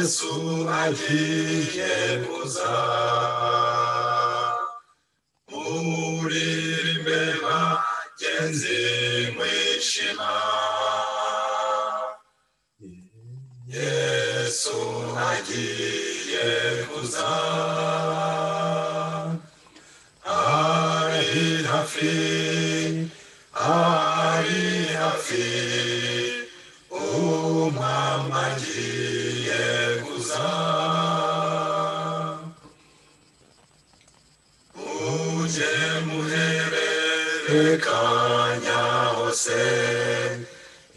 Yesu agiye kuza uririmbe bagenzi mwishima Yesu agiye kuza ari hafi umwami agiye kuza uje muhererekanya hose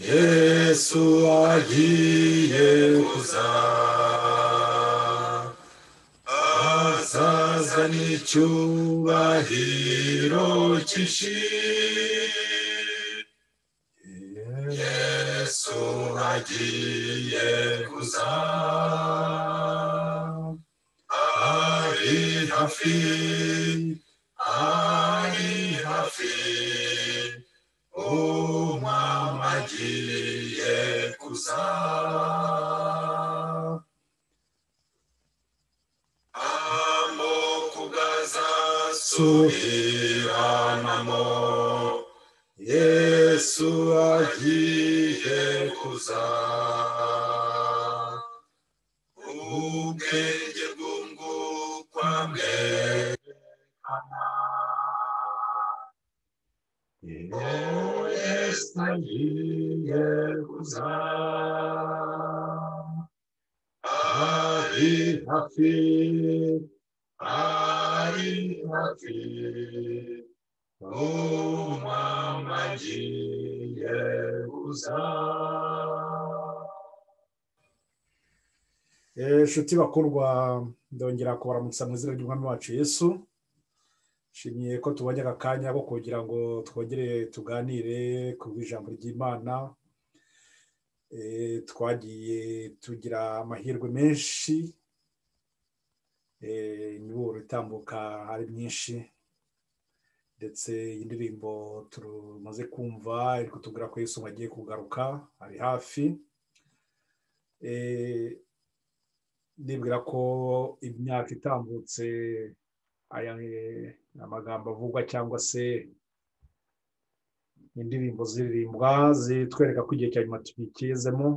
Yesu agiye kuza azaza n'icyubahiro cyinshi Yesu agiye kuza ari hafi umwami agiye kuza amoko bwazasubiranamo Yesu agiye kuza ubwenge bwungukwa bwerekana Yesu agiye kuza ari hafi umwami agiye kuza inshuti bakundwa ndongera kubaramutsa mu izina ry'umwami wacu Yesu nshimiye ko tubonye aka kanya ko kugira ngo twongere tuganire ku bw'ijambo ry'Imana twagiye tugira amahirwe menshi imiburo itambuka ari myinshi ndetse indirimbo tumaze kumva iri kutubwira ko Yesu agiye kugaruka ari hafi nibwira ko imyaka itambutse aya amagambo avugwa cyangwa se indirimbo ziririmbwa zitwereka ko igihe cya nyuma tugezemo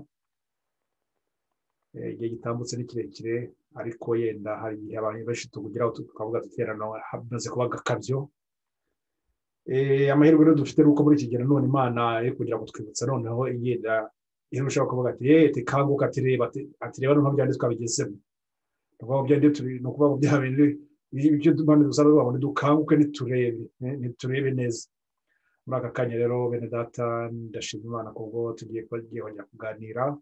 igihe gitambutse ni kirekire ariko yenda hari igihe abantu benshi tugeraho tukavuga duterana hamaze kuba agakabyo amahirwe rero dufite nuko muri iki gihe none Imana iri kugira ngo twibutsa noneho igenda irushaho kuvuga ati kanguka ati reba noneho byandi twabigezemo ni ukuvuga ngo byabindi ibyo Imana dusaba babone dukanguke niturebe neza muri aka kanya rero bene data ndashima Imana kubwo tugiye kujya kuganira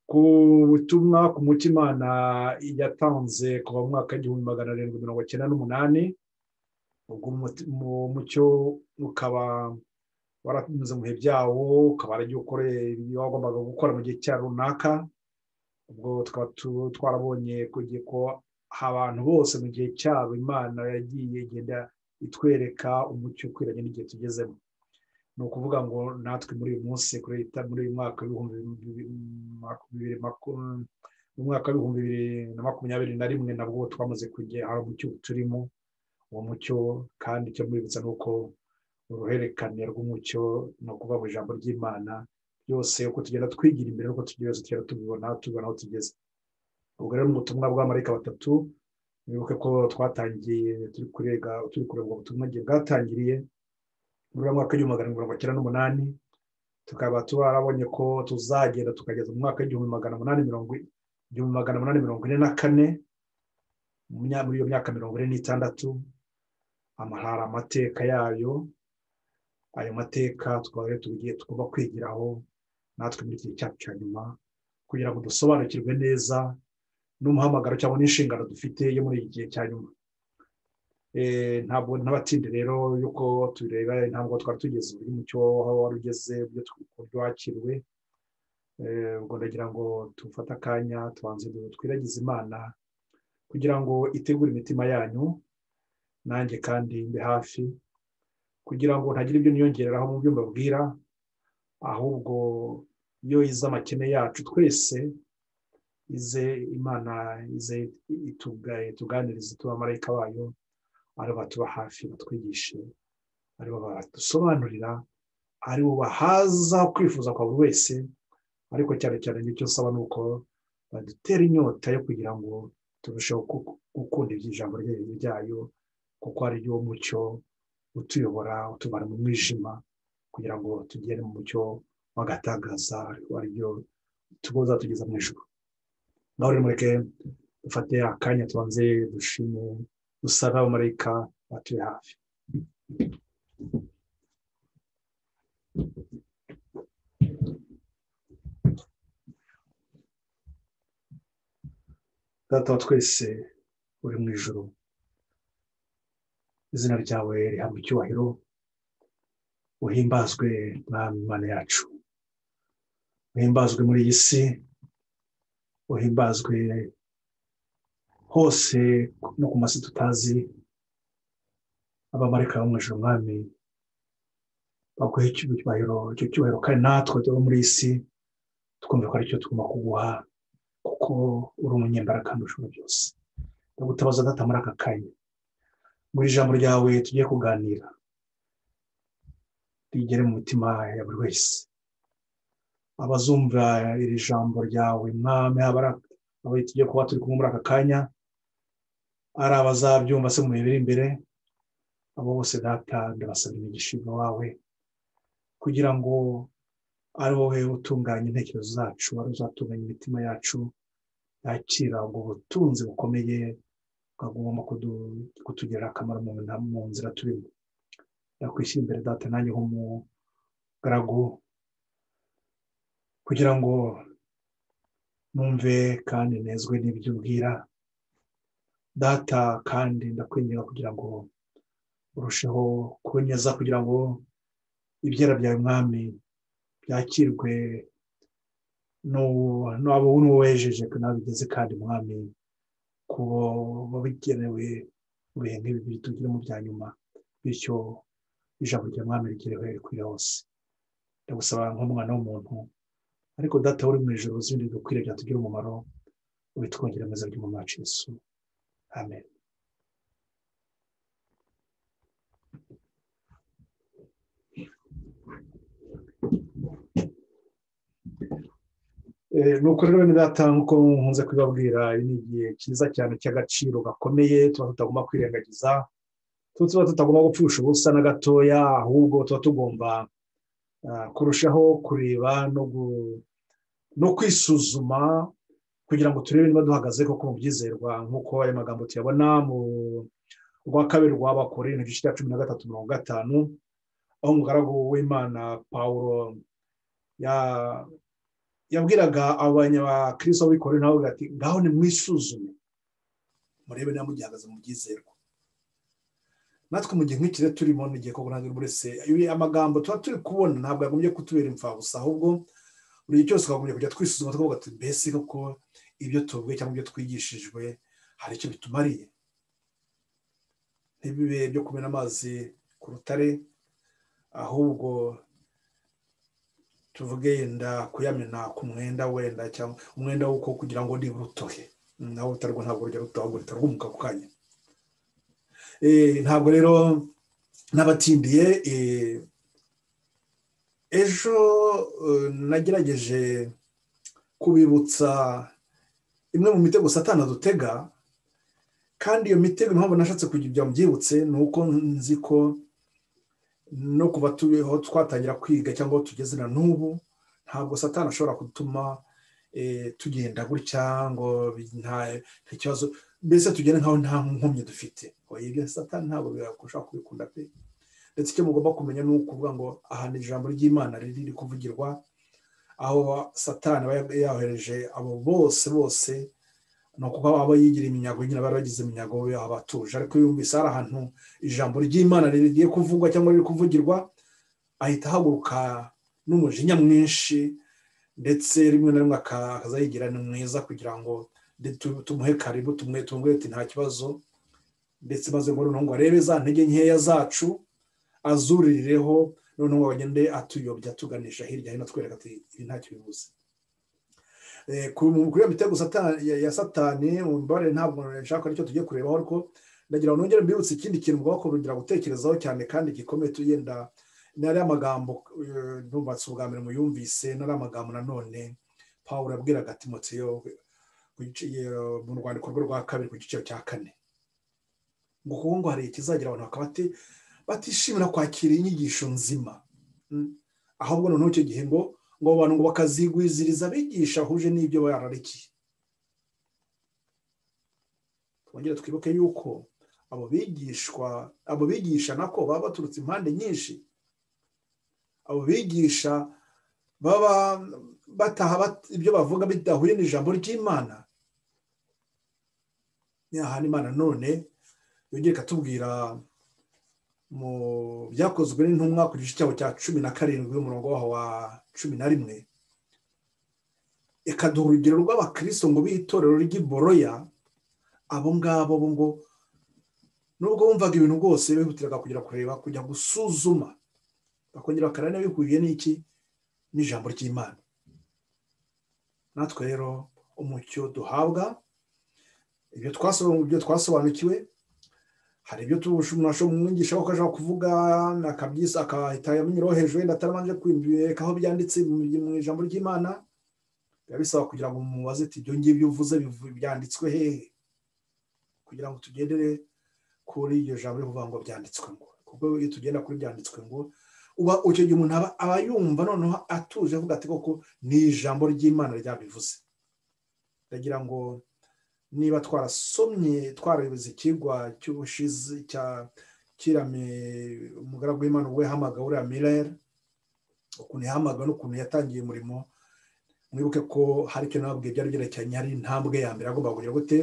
ku butumwa ku mutima Imana yatanze kuva mu mwaka w'1798 ubwo umucyo ukaba waratumize mu bihe byawo ukaba aragiye ukoreye ibyo wagombaga gukora mu gihe cya runaka ubwo tukaba twarabonye kugiye ko abantu bose mu gihe cyabo Imana yagiye igenda itwereka umucyo ukwiranye n'igihe tugezemo ni ukuvuga ngo natwe muri uyu munsi muri uyu mwaka w'ibihumbi 2021 nabwo twamaze kugera hari umucyo turimo uwo mucyo kandi icyo mwibutsa ni uko uruhererekane rw'umucyo no kuva mu ijambo ry'Imana byose uko tugenda twigira imbere uko tugenda tubibona aho tugeze ubwo rero mu butumwa bw'amarayika batatu nibuke ko twatangiye turi kureba ubutumwa bwatangiriye muri mwaka w'1798 tukaba turabonye ko tuzagenda tukageza mu mwaka w'1844 muri iyo myaka 46 amahara amateka yayo ayo mateka tugomba kwigiraho natwe muri iki cyacu cya nyuma kugira ngo dusobanukirwe neza n'umuhamagaro cyangwa n'inshingano dufite yo muri iki gihe cya nyuma ntabwo n'abatinde rero yuko tureba ntabwo twari tugeze muri mucyo aho wari ugeze ibyo wakiriwe ubwo ndagira ngo tufate akanya tubanze twiragize Imana kugira ngo itegure imitima yanyu nanjye kandi mbe hafi kugira ngo ntagire ibyo niyongereraho mu byo mbabwira ahubwo iyo iza amakene yacu twese ize Imana ize ituganirize abamarayika bayo ari batuba hafi batwigishe ari bo badusobanurira ari bo bahaza kwifuza kwa buri wese ariko cyane cyane nicyo saba nuko badutera inyota yo kugira ngo turusheho gukunda iby'ijambo ryayo kuko ari ryo mucyo utuyobora utubara mu mwijima kugira ngo tugere mu mucyo w'agatagaza ari ryo tugoza tugeza mu ijuru. naho rero mureke dufate akanya tubanze dushime dusaba abamarayika batuye hafi. Data wa twese uri mu ijuru, izina ryawe rihabwa icyubahiro, uhimbazwe mwami Mana yacu, uhimbazwe muri iyi si, uhimbazwe hose no ku masi tutazi. Abamarayika bo mu ijuru mwami baguhe icyubahiro kandi natwe tuba muri iyi si twumve ko aricyo tugomba kuguha kuko uri umunyembaraga kandi ushobora byose. Ndagutabaza data muri aka kanya muri ijambo ryawe tugiye kuganira rigere mu mitima ya buri wese. Abazumva iri jambo ryawe mwami abo tugiye kuba turi kumwe muri aka kanya ari abazabyumva se mu bihe biri imbere, abo bose data ndabasaba imigisha wawe kugira ngo ari wowe utunganya intekerezo zacu, ari uzatunganya imitima yacu yakira ubwo butunzi bukomeye bwagomba kutugirira akamaro mu nzira turimo. Ndakwishyira imbere data nanjye nk'umugaragu kugira ngo numve kandi nezwe n'ibyo ubwira data, kandi ndakwinginga kugira ngo urusheho kunyeza kugira ngo ibyera byawe mwami byakirwe n'abo wejeje nabigeze kandi mwami kubo babigenewe mu bihe nk'ibi tugire mu bya nyuma, bityo ijambo rya mwami rigerewe rikwira hose. Ndagusaba nk'umwana w'umuntu ariko data uri mu ijuru zindi dukwiriye byatugira umumaro, ubitwongere mu izina ry'umwami wacu Yesu, amen. Nuko rero ni data nk'uko nkunze kubabwira, ni igihe cyiza cyane cy'agaciro gakomeye tuba tutagomba kwirengagiza, tuba tutagomba gupfusha ubusa na gatoya, ahubwo tuba tugomba kurushaho kureba no kwisuzuma kugira ngo turebe niba duhagaze koko mu byizerwa, nk'uko aya magambo tuyabona mu rwa kabiri rw'Abakorinto igice cya 13:5, aho umugaragu w'Imana Pawulo yabwiraga abanyabakristo b'i Korinto avuga ati ngaho nimwisuzume murebe niba mugihagaze mu byizerwa. Natwe mu gihe nk'iki turimo n'igihe koko ntabwo muri se amagambo tuba turi kubona ntabwo yagombye kutubera imfabusa, ahubwo buri gihe cyose twagombye kujya twisuzuma tukavuga ati mbese koko ibyo tubwiye cyangwa ibyo twigishijwe hari icyo bitumariye. Ntibibe byo kumena amazi ku rutare, ahubwo tuvuge yenda kuyamena ku mwenda wenda cyangwa umwenda w'uko kugira ngo nibura utohe, naho utarwo ntabwo urujya rutoha ngo rutarwumuka ku kanya. Ntabwo rero n'abatindiye, ejo nagerageje kubibutsa imwe mu mitego Satani adutega, kandi iyo mitego impamvu nashatse kugira byibutse ni uko nzi ko no kuva tubeho twatangira kwiga cyangwa tugeze na n'ubu ntabwo Satani ashobora gutuma tugenda gutya ngo nta kibazo, mbese tugende nkaho nta nkomyi dufite. Ibyo Satani ntabwo birakusha kubikunda pe. Ndetse icyo mugomba kumenya ni ukuvuga ngo aha ni ijambo ry'Imana riri kuvugirwa, aho Satani aba yahereje abo bose no kuko aba yigira iminyago, nyine bari bagize iminyago abatuje, ariko yumvise hari ahantu ijambo ry'Imana rigiye kuvugwa cyangwa riri kuvugirwa, ahita ahaguruka n'umujinya mwinshi, ndetse rimwe na rimwe akaza yigira ni mwiza kugira ngo tumuhe karibu, tumwe ati nta kibazo, ndetse maze ngo noneho ngo arebe za ntege nkeya zacu azuririreho, noneho ngo agende atuyobya tuganisha hirya hino twereka ati ibi ntacyo bivuze. kuri iyo mitego ya satani mu mbare ntabwo nshaka aricyo tugiye kurebaho ariko ndagira ngo nongere mbibutse ikindi kintu mugomba kugira gutekerezaho cyane kandi gikomeye tugenda nari amagambo ntubatse ubwa mbere muyumvise nari amagambo nanone Pawulo yabwiraga Timoteyo mu rwandiko rwe rwa kabiri ku gice cya 4 ngo kuko ngo hari ikizagira abantu bakaba batishimira kwakira inyigisho nzima ahubwo noneho icyo gihe ngo abantu ngo bakazigwiziriza bigisha ahuje n'ibyo bararikiye. Twongere twibuke yuko abo bigisha nako baba baturutse impande nyinshi. Abo bigisha baba bataha ibyo bavuga bidahuye n'ijambo ry'Imana. Nyahana Imana none yongeye katubwira mu byakozwe n'intumwa ku gice cyabo cya 17 umurongo waho wa 11 ikaduha urugero rw'abakristo ngo b'itorero ry'Iboroya abo ngabo ngo nubwo bumvaga ibintu rwose bihutiraga kugira kureba kujya gusuzuma bakongera bakarana bihuye n'iki n'ijambo ry'Imana. Natwe rero umucyo duhabwa ibyo twasobanukiwe hari ibyo tubushumusho mwigisha ko kaje kuvuga akabyisa akahita yamenyero hejuru ndatarabanje kwimbireka aho byanditse mu ijambo ry'Imana yabisaba kugira ngo mubaze ati ibyo ngibyo uvuze byanditswe hehe kugira ngo tugendere kuri iryo jambo rivuga ngo byanditswe ngo kuko iyo tugenda kuri byanditswe ngo uba icyo gihe umuntu aba yumva noneho atuje avuga ati koko ni ijambo ry'Imana ryabivuze. Ndagira ngo niba twarasomye twarabibuze ikigwa cy'ubushize cya kirame umugaragu w'Imana we hamaga uriya Miller ukuntu yahamaga n'ukuntu yatangiye umurimo mwibuke ko hari icyo nababwiye byari byerekeranye hari intambwe ya mbere agomba kugira gute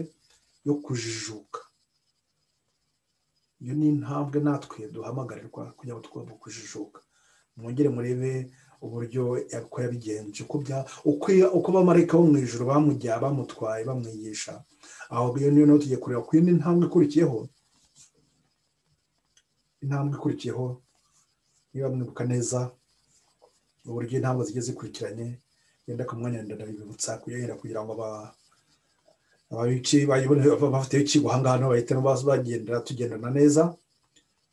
yo kujijuka. Iyo ni intambwe natwe duhamagarirwa kugira ngo twumve kujijuka. Mwongere murebe uburyo ko yabigenje uko abamarayika bo mu ijuru bamutwaye bamwigisha aho niyo tugiye kureba ku yindi intambwe ikurikiyeho niba mwibuka neza uburyo intambwe zigeze zikurikiranye yenda ku mwanya ndabibutsa kugira ngo ababici bafite ikigo hangano bahite bagendera tugendana neza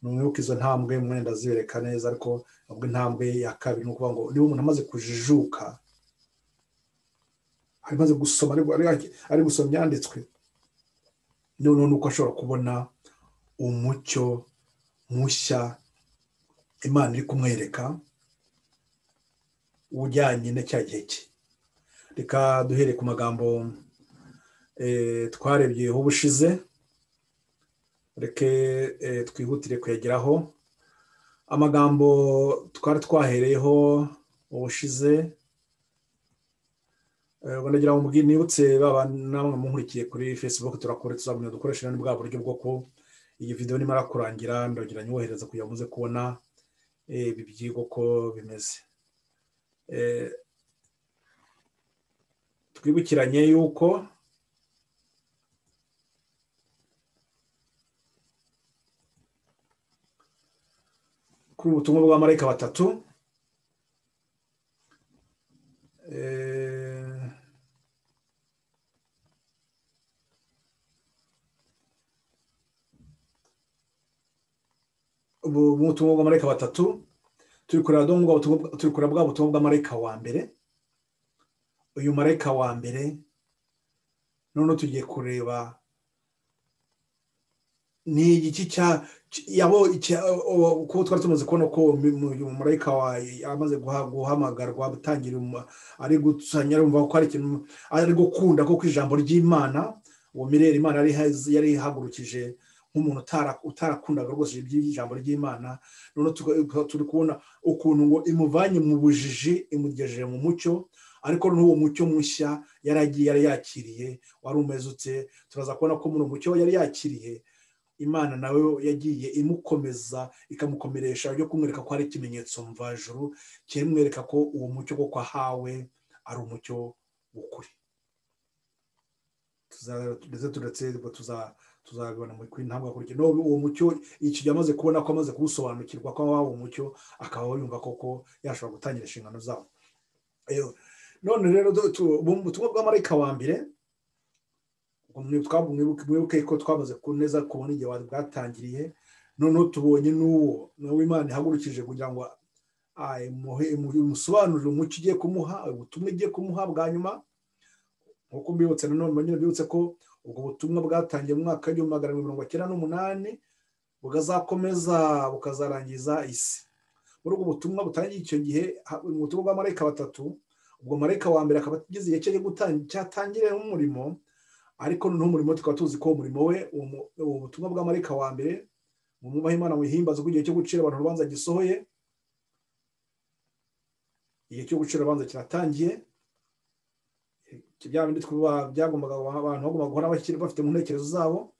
nuko izo ntambwe mwenda zibereka neza ariko ubwo intambwe ya kabiri no kuvuga ngo niba umuntu amaze kujijuka amaze gusoma ari gusoma yanditswe none nuko ashobora kubona umucyo mushya Imana iri kumwereka ujyanye na cya gihe cye. Reka duhere ku magambo twarebyeho ubushize reke twihutire kuyageraho amagambo twari twahereyeho ubushize banagira ngo nibutse baba namwe munkurikiye kuri Facebook tuzamenya dukoresha bwa buryo bwo ko iyi video nimara kurangira ndagira nyohereza kugira muze kubona ibi byigo ko bimeze. Twibukiranye yuko kuri ubutumwa bwa marayika batatu ubutumwa bwa marayika batatu turi kureba bwa butumwa bwa marayika wa mbere. Uyu marayika wa mbere none tugiye kureba ni igiki ko twari tumaze kubona ko marayika amaze guhamagarwa gutangira ari gusanya arumva ko ari ikintu ari gukunda ko ijambo ry'Imana uwo Mirere Imana yari ihagurukije nk'umuntu utarakundaga rwose iby'ijambo ry'Imana. None turi kubona ukuntu ngo imuvanye mu bujiji imugejeje mu mucyo ariko n'uwo mucyo mushya yari yakiriye wari umezutse. Turaza kubona ko muri mucyo yari yakiriye Imana nawe yagiye imukomeza ikamukomeresha byo kumwereka ko ari ikimenyetso mvajuru cyemwereka ko uwo mucyo ko kwahawe ari umucyo w'ukuri. Tuzabibona mu kwintambwe kuri no uwo mucyo iki yamaze kubona ko amaze kuwusobanukirwa ko wawo mucyo akaba yumva koko yashobora gutangira inshingano zawo. none rero ubutumwa bw'amarayika wa mbere mwibuke ko twamaze kuneza kubona igihe bwatangiriye, noneho tubonye n'uwo Imana ihagurukije kugira ngo umusobanurire umucyo ugiye kumuha, ubutumwa igiye kumuha bwa nyuma. Nk'uko mbibutse nanone nyine mbibutse ko ubwo butumwa bwatangiye mu mwaka w'igihumbi magana arindwi mirongo icyenda n'umunani, bukazakomeza bukazarangiza isi. Muri ubwo butumwa butangiye icyo gihe, ubutumwa bw'amarayika batatu, ubwo marayika wa mbere akaba ageze igihe cyatangiriye umurimo, ariko noneho umurimo tukaba tuzi ko umurimo we, ubu butumwa bw'amarayika wa mbere, mu mwubaha Imana muhimbaza ko igihe cyo gucira abantu urubanza gisohoye, igihe cyo gucira urubanza kiratangiye. Bya bindi byagombaga abantu bagomba guhora bafite mu ntekerezo zabo,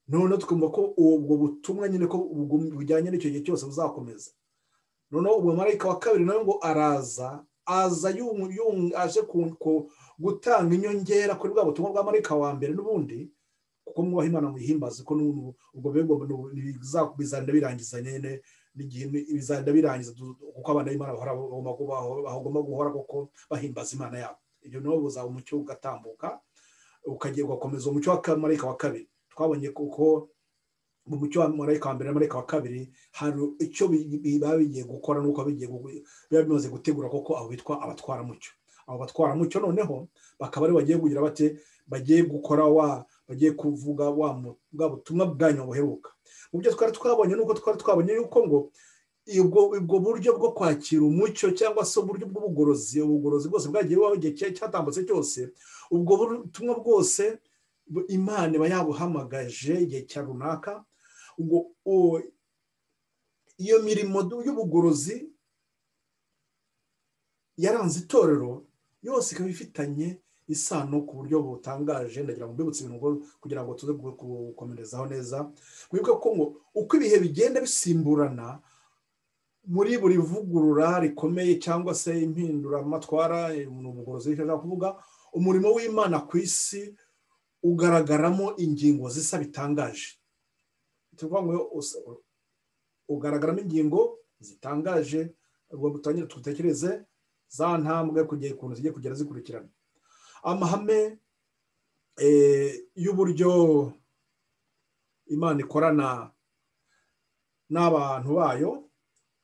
noneho tukumva ko ubwo butumwa nyine ko bujyanye n'icyo gihe cyose buzakomeza. Noneho ubwo marayika wa kabiri nawe ngo aza aje gutanga inyongera kuri bwa butumwa bwa marayika wa mbere n'ubundi, kuko mwubaha Imana muhimbaze ko ubwo bizagenda birangiza nyine n'igihe bizagenda birangiza, kuko abana b'Imana bagomba guhora koko bahimbaza Imana yabo. Ibyo niho buzaba umucyo ugatambuka ukagiye ugakomeza umucyo wa marayika wa kabiri. Twabonye kuko mu mucyo wa marayika wa mbere na marayika wa kabiri hari icyo biba bigiye gukora, nuko biba bimaze gutegura koko abo bitwa abatwaramucyo. Abo batwaramucyo noneho bakaba ari bagiye kugira bate, bagiye gukora bagiye kuvuga bwa butumwa bwa nyuma buheruka. Mu byo twari twabonye nuko twari twabonye yuko ngo ubwo buryo bwo kwakira umucyo cyangwa se uburyo bw'ubugorozi bwose bwagiye bubaho igihe cyatambutse cyose, ubwo butumwa bwose Imana iba yabuhamagaje igihe cya runaka. Ubwo iyo mirimo y'ubugorozi yaranze itorero yose ikaba ifitanye isano ku buryo butangaje. Ndagira ngo mbibutse ibintu kugira ngo tuze gukomerezaho neza. Mwibuke ko ngo uko ibihe bigenda bisimburana muri buri vugurura rikomeye cyangwa se impinduramatwara mu bugorozi, bishobora kuvuga umurimo w'Imana ku isi ugaragaramo ingingo zisa bitangaje. Tuvuga ngo ugaragaramo ingingo zitangaje, ubwo butangire tutekereze za ntambwe kugiye ukuntu zigiye kugera zikurikirana. Amahame y'uburyo Imana ikorana n'abantu bayo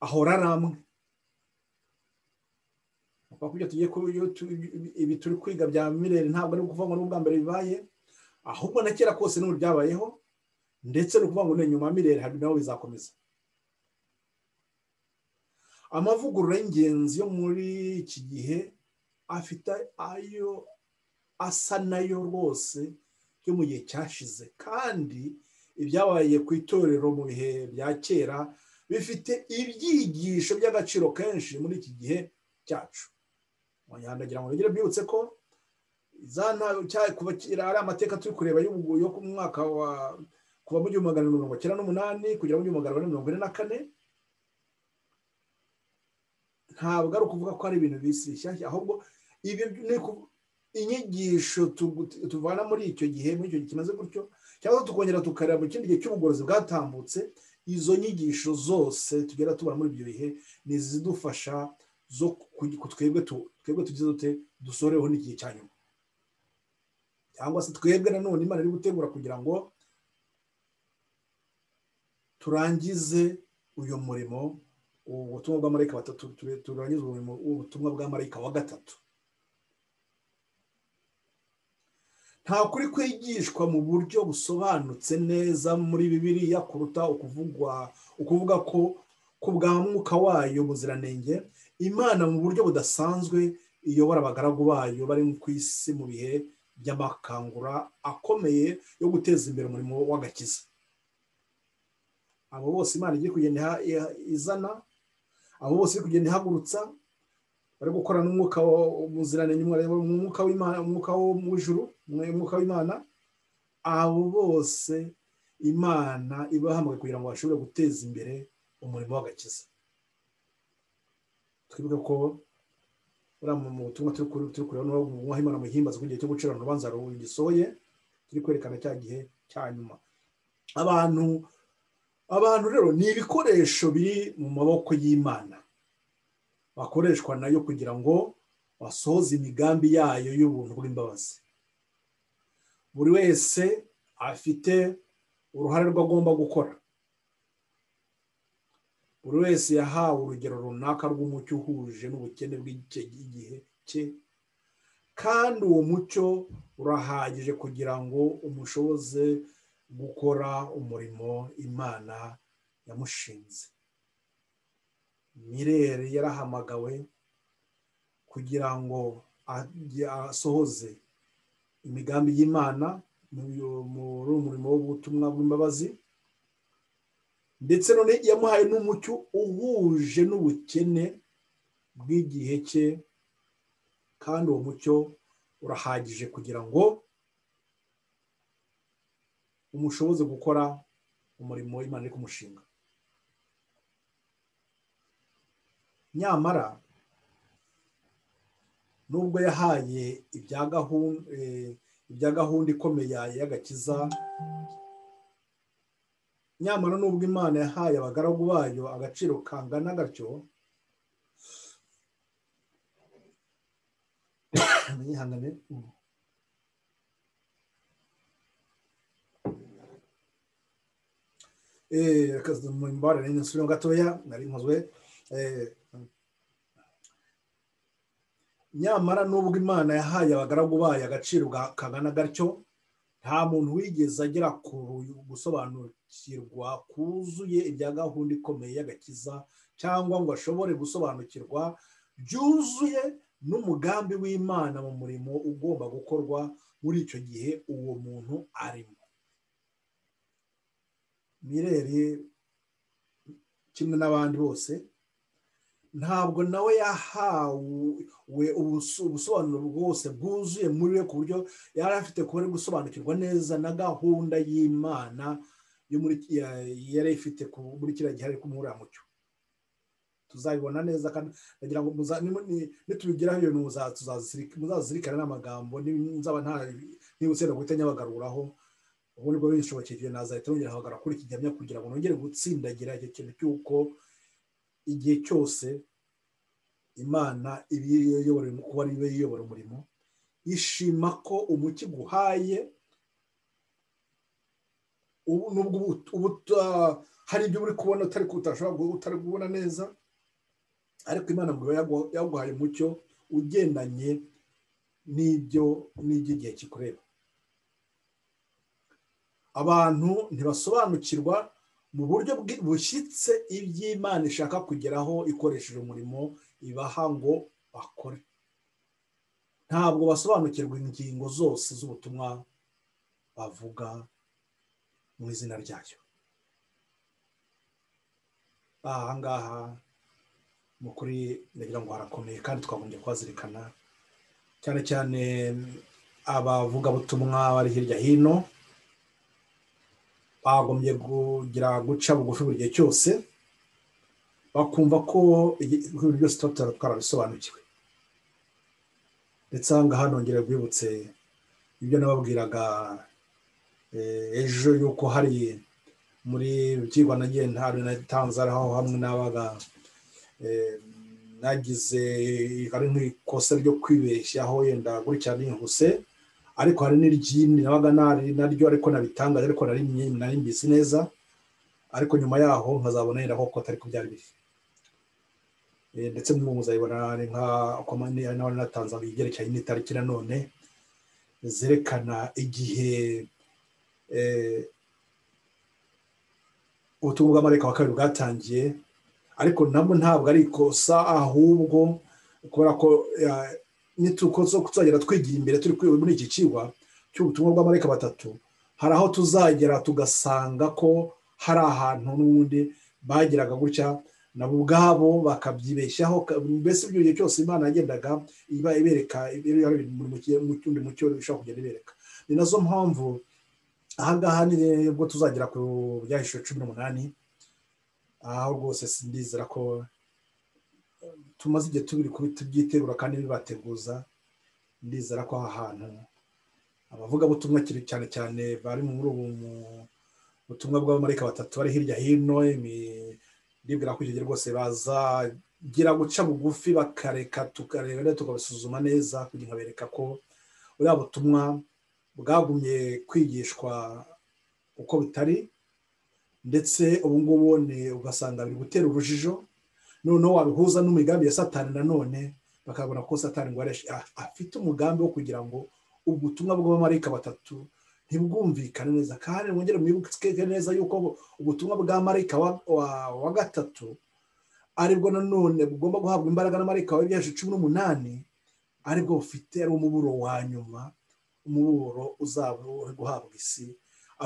ahora ari amwe. Ibi turi kwiga bya Milleri ntabwo ari ukuvuga ngo n'ubwa mbere bibaye, ahubwo na kera kose n'ubu byabayeho, ndetse no kuvuga ngo nyuma ya Milleri hari naho bizakomeza. Amavugurura y'ingenzi yo muri iki gihe afite ayo asa nayo rwose yo mu gihe cyashize, kandi ibyabaye ku itorero mu bihe bya kera bifite ibyigisho by'agaciro kenshi muri iki gihe cyacu. Ndagira ngo ngire mbibutse ko kuva kera ari amateka turi kureba yo ku mwaka wa kuva mu 1998 kugera mu 1944, ntabwo ari ukuvuga ko ari ibintu bishyashya, ahubwo inyigisho tuvana muri icyo gihe kimaze gutyo, cyangwa tukongera tukareba mu kindi gihe cy'ubugorozi bwatambutse. Izo nyigisho zose tugera tubona muri ibyo bihe ni izidufasha zo twebwe tugize dute dusoreho n'igihe cya nyuma, cyangwa se twebwe nanone Imana iri gutegura kugira ngo turangize uyu murimo, ubutumwa bw'amarayika batatu, turangize umurimo w'ubutumwa bw'amarayika wa gatatu. Nta kuri kwigishwa mu buryo busobanutse neza muri Bibiliya kuruta ukuvuga ko ku bwa mwuka wayo muziranenge Imana mu buryo budasanzwe iyobora abagaragu bayo bari ku isi mu bihe by'amakangura akomeye yo guteza imbere umurimo w'agakiza. Abo bose Imana igiye kugenda izana, abo bose iri kugenda ihagurutsa, bari gukora n'umwuka muziranenge, umwuka w'Imana, umwuka wo mu ijuru, umwuka w'Imana. Abo bose Imana ibahamagaye kugira ngo bashobore guteza imbere umurimo w'agakiza. Twibuke ko mu butumwa turi kureba n'uwo Imana muhimbaza ku gihe cyo gucira urubanza gisohoye, turi kwerekana cya gihe cya nyuma. Abantu rero ni ibikoresho biri mu maboko y'Imana, bakoreshwa nayo kugira ngo basohoza imigambi yayo y'ubuntu bw'imbabazi. Buri wese afite uruhare rwo agomba gukora. Buri wese yahawe urugero runaka rw'umucyo uhuje n'ubukene bw'igihe cye, kandi uwo mucyo urahagije kugira ngo umushoboze gukora umurimo Imana yamushinze. Mirere yarahamagawe kugira ngo asohoze imigambi y'Imana muri umurimo w'ubutumwa bw'imbabazi, ndetse none yamuhaye n'umucyo uhuje n'ubukene bw'igihe cye, kandi uwo mucyo urahagije kugira ngo umushoboze gukora umurimo Imana iri kumushinga. Nyamara nubwo yahaye ibya gahunda ikomeye y'agakiza, nyamara nubwo Imana yahaye abagaragu bayo agaciro kangana gatyo, nyamara nubwo Imana yahaye abagaragu bayo agaciro kangana gatyo, nta muntu wigeze agera ku gusobanukirwa kuzuye ibya gahunda ikomeye y'agakiza, cyangwa ngo ashobore gusobanukirwa byuzuye n'umugambi w'Imana mu murimo ugomba gukorwa muri icyo gihe uwo muntu arimo. Mirere kimwe n'abandi bose ntabwo nawe yahawe ubusobanuro bwose bwuzuye muri we, ku buryo yari afite kuba gusobanukirwa neza na gahunda y'Imana yari ifite muri kiriya gihe ari kumuhurira mucyo. Tuzabibona neza, kandi ndagira ngo nitubigeraho ibintu muzazirikane n'amagambo, nibutse no guhita nyabagaruraho. Ubu nibwo bishobokeye nazahita nongera hagarara kuri iki gihamya kugira ngo nongere gutsindagira icyo kintu cy'uko igihe cyose Imana kuba ari we iyobora umurimo, ishima ko umucyo guhaye nubwo hari ibyo uri kubona utari kubona neza, ariko Imana ngo yaguhaye umucyo ugendanye n'iby'igihe kikureba. Abantu ntibasobanukirwa mu buryo bushyitse iby'Imana ishaka kugeraho ikoresheje umurimo ibaha ngo bakore. Ntabwo basobanukirwa ingingo zose z'ubutumwa bavuga mu izina ryayo. Aha ngaha mu kuri ndagira ngo harakomeye, kandi twagombye kuhazirikana, cyane cyane abavugabutumwa bari hirya hino bagombye guca bugufi buri gihe cyose, bakumva ko ibintu byose tuba twarabisobanukiwe. Ndetse aha ngaha nongere rwibutse ibyo nababwiraga ejo, yuko hari muri byigwa nagiye natanze aho hamwe nabaga nagize ari nk'ikosa ryo kwibeshyaho yenda gutya nihuse, ariko hari n'irindi nabaga naryo ariko nabitangaje, ariko nari mbizi neza, ariko nyuma yaho nkazabona yenda koko atari ko byari biri. Ndetse muzayibona nawe natanze ibyerekeranye n'itariki nanone zerekana igihe ubutumwa bw'amarayika wa kabiri bwatangiye, ariko nabwo ntabwo ari ikosa, ahubwo kubera ko tuzagera twigira imbere turi muri iki kigwa cy'ubutumwa bw'amarayika batatu, hari aho tuzagera tugasanga ko hari ahantu n'ubundi bagiraga gutya nabo ubwabo bakabyibeshyaho. Mbese ibyo gihe cyose Imana yagendaga ibereka mu cyundi mucyo ishobora kugenda ibereka. Ni nazo mpamvu aha ngaha nibwo tuzagera ku byahishuwe 18, aho rwose ndizera ko tumaze igihe tubiri kubyitegura kandi bibateguza. Ndizera ko aha hantu abavugabutumwa cyane cyane bari muri ubu butumwa bw'abamarayika batatu bari hirya hino, ndibwira ko icyo gihe rwose gira guca bugufi bakareka tukareba tukabasuzuma neza kugira ngo bereka ko buriya butumwa bwagumye kwigishwa uko bitari, ndetse ubu ngubu ugasanga biri gutera urujijo, noneho wabihuza n'imigambi ya Satani nanone bakabona ko Satani ngo afite umugambi wo kugira ngo ubutumwa bw'abamarayika batatu ntibwumvikane neza. Kandi mwongere mwibuke neza yuko ubutumwa bwa marayika wa gatatu aribwo nanone bugomba guhabwa imbaraga na marayika wa 18 aribwo bufite ari umuburo wa nyuma, umuburo uzaba guhabwa isi.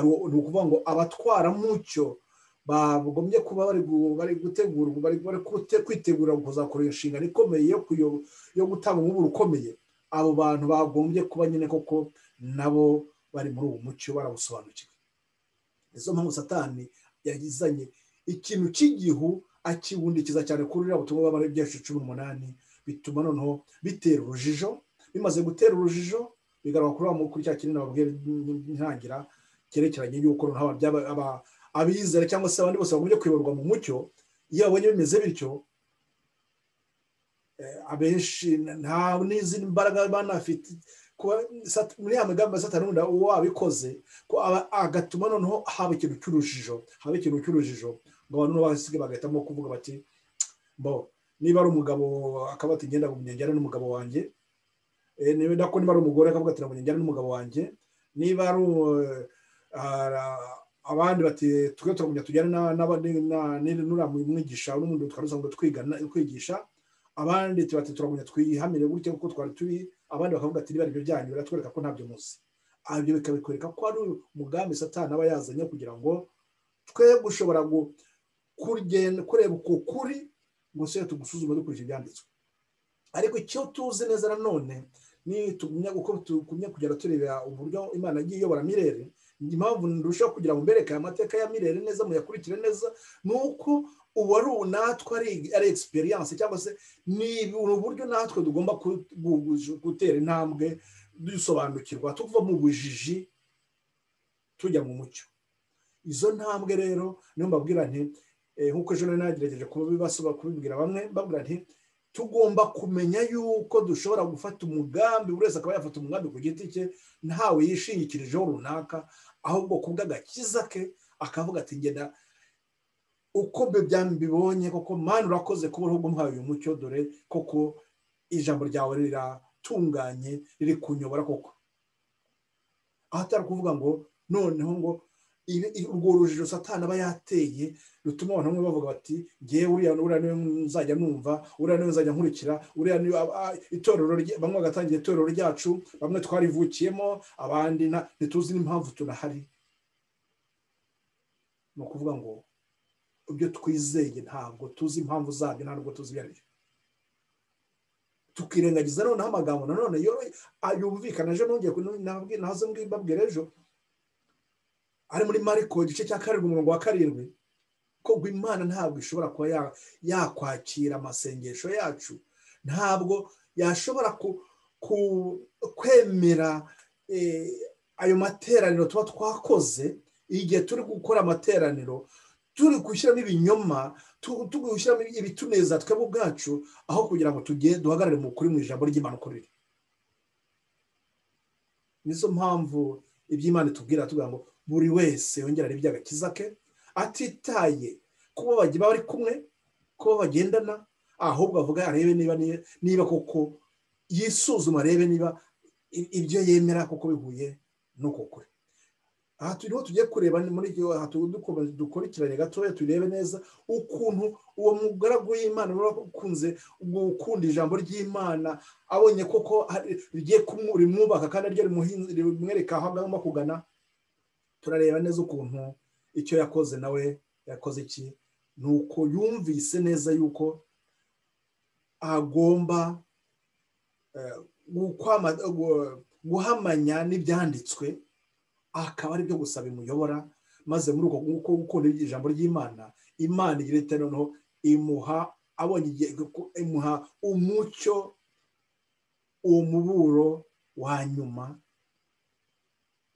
Ni ukuvuga ngo abatwara mucyo bagombye kuba bari gutegura, bari kwitegura kuzakora inshingano ikomeye yo gutanga umuburo ukomeye. Abo bantu bagombye kuba nyine koko nabo bari muri uwo mucyo barabusobanukiwe. Izo mpamvu Satani yagizanye ikintu cy'igihu akibundikiza cyane kuri uriya butumwa bw'abari 18, bituma noneho bitera urujijo. Bimaze gutera urujijo bigaruka kuri cya kinini nababwira ntangira cyerekeranye y'uko abizera cyangwa se abandi bose bagombye kuyoborwa mu mucyo. Iyo babonye bimeze bityo, abenshi nta n'izindi mbaraga banafite kuba muri ya migambi ya Satani uwo wabikoze ko agatuma noneho haba ikintu cy'urujijo, ngo abantu basige bagahitamo kuvuga bati niba ari umugabo akaba ati ngenda njyana n'umugabo wanjye, niba ari umugore akavuga ati njyana n'umugabo wanjye, niba ari abandi bati tujye tujyana n'uriya mwigisha n'umuntu twari dusanzwe kwigisha, abandi bati turagumya twihamire gutya kuko twari turi, abandi bakavuga ati niba ibyo byanyu biratwereka ko ntabyo muzi. Ibyo bikabikwereka ko ari umugambi Satani aba yazanye kugira ngo twe gushobora kureba uko kuri ngo se tugusuzume dukurikije ibyanditswe. Ariko icyo tuzi neza nanone ni tugumya kugera tureba uburyo Imana yagiye iyobora Mirere. Impamvu ndushaho kugira ngo mbereke amateka ya Mirere neza muyakurikire neza, nuko ubu ari natwe ari experience cyangwa se ni uburyo natwe tugomba gutera intambwe dusobanukirwa tuva mu bujiji tujya mu mucyo. Izo ntambwe rero niyo mbabwira nti nkuko ejo nagerageje kubibwira bamwe, mbabwira nti tugomba kumenya yuko dushobora gufata umugambi, buri wese akaba yafata umugambi ku giti cye ntawe yishingikirijeho runaka, ahubwo kubw'agakiza ke akavuga ati ngenda uko mbibonye koko Mana urakoze kuba ahubwo mpaye uyu mucyo, dore koko ijambo ryawe riratunganye riri kunyobora koko. Ahatari kuvuga ngo noneho ngo urwo rujijo Satani aba yateye rutuma abantu bamwe bavuga bati ngewe uriya niwe nzajya numva, uriya niwe nzajya nkurikira, uriya itorero bamwe bagatangira itorero ryacu, bamwe twarivukiyemo, abandi ntituzi n'impamvu tunahari. Ni ukuvuga ngo ibyo twizeye ntabwo tuzi impamvu zabyo, ntabwo tuzi ibyo ari byo. Tukirengagiza noneho amagambo nanone yumvikana ejo nahoze mbabwira ejo ari muri Mariko igice cya 7 umurongo wa 7 ko Imana ntabwo ishobora kuba yakwakira amasengesho yacu, ntabwo yashobora kwemera ayo materaniro tuba twakoze igihe turi gukora amateraniro turi gushyiramo ibinyoma, turi gushyiramo ibituneza twebwe ubwacu, aho kugira ngo duhagarare mu kuri mu ijambo ry'Imana uko riri. Nizo mpamvu iby'Imana itubwira tuvuga ngo buri wese yongera arebe iby'agakiza ke atitaye kuba bagiye bari kumwe, kuba bagendana, ahubwo avuga arebe niba koko yisuzuma, arebe niba ibyo yemera koko bihuye n'uko kuri. Aha turiho tugiye kureba muri dukurikirane gatoya turebe neza ukuntu uwo mugaragu w'Imana urakunze gukunda ijambo ry'Imana, abonye koko rigiye kumwubaka kandi aryo rimwereka aho agomba kugana. Turareba neza ukuntu icyo yakoze nawe yakoze iki, nuko yumvise neza yuko agomba guhamanya n'ibyanditswe, akaba ari byo gusa bimuyobora, maze muri uko gukunda ijambo ry'Imana, Imana igira ite noneho imuha umucyo, uwo muburo wa nyuma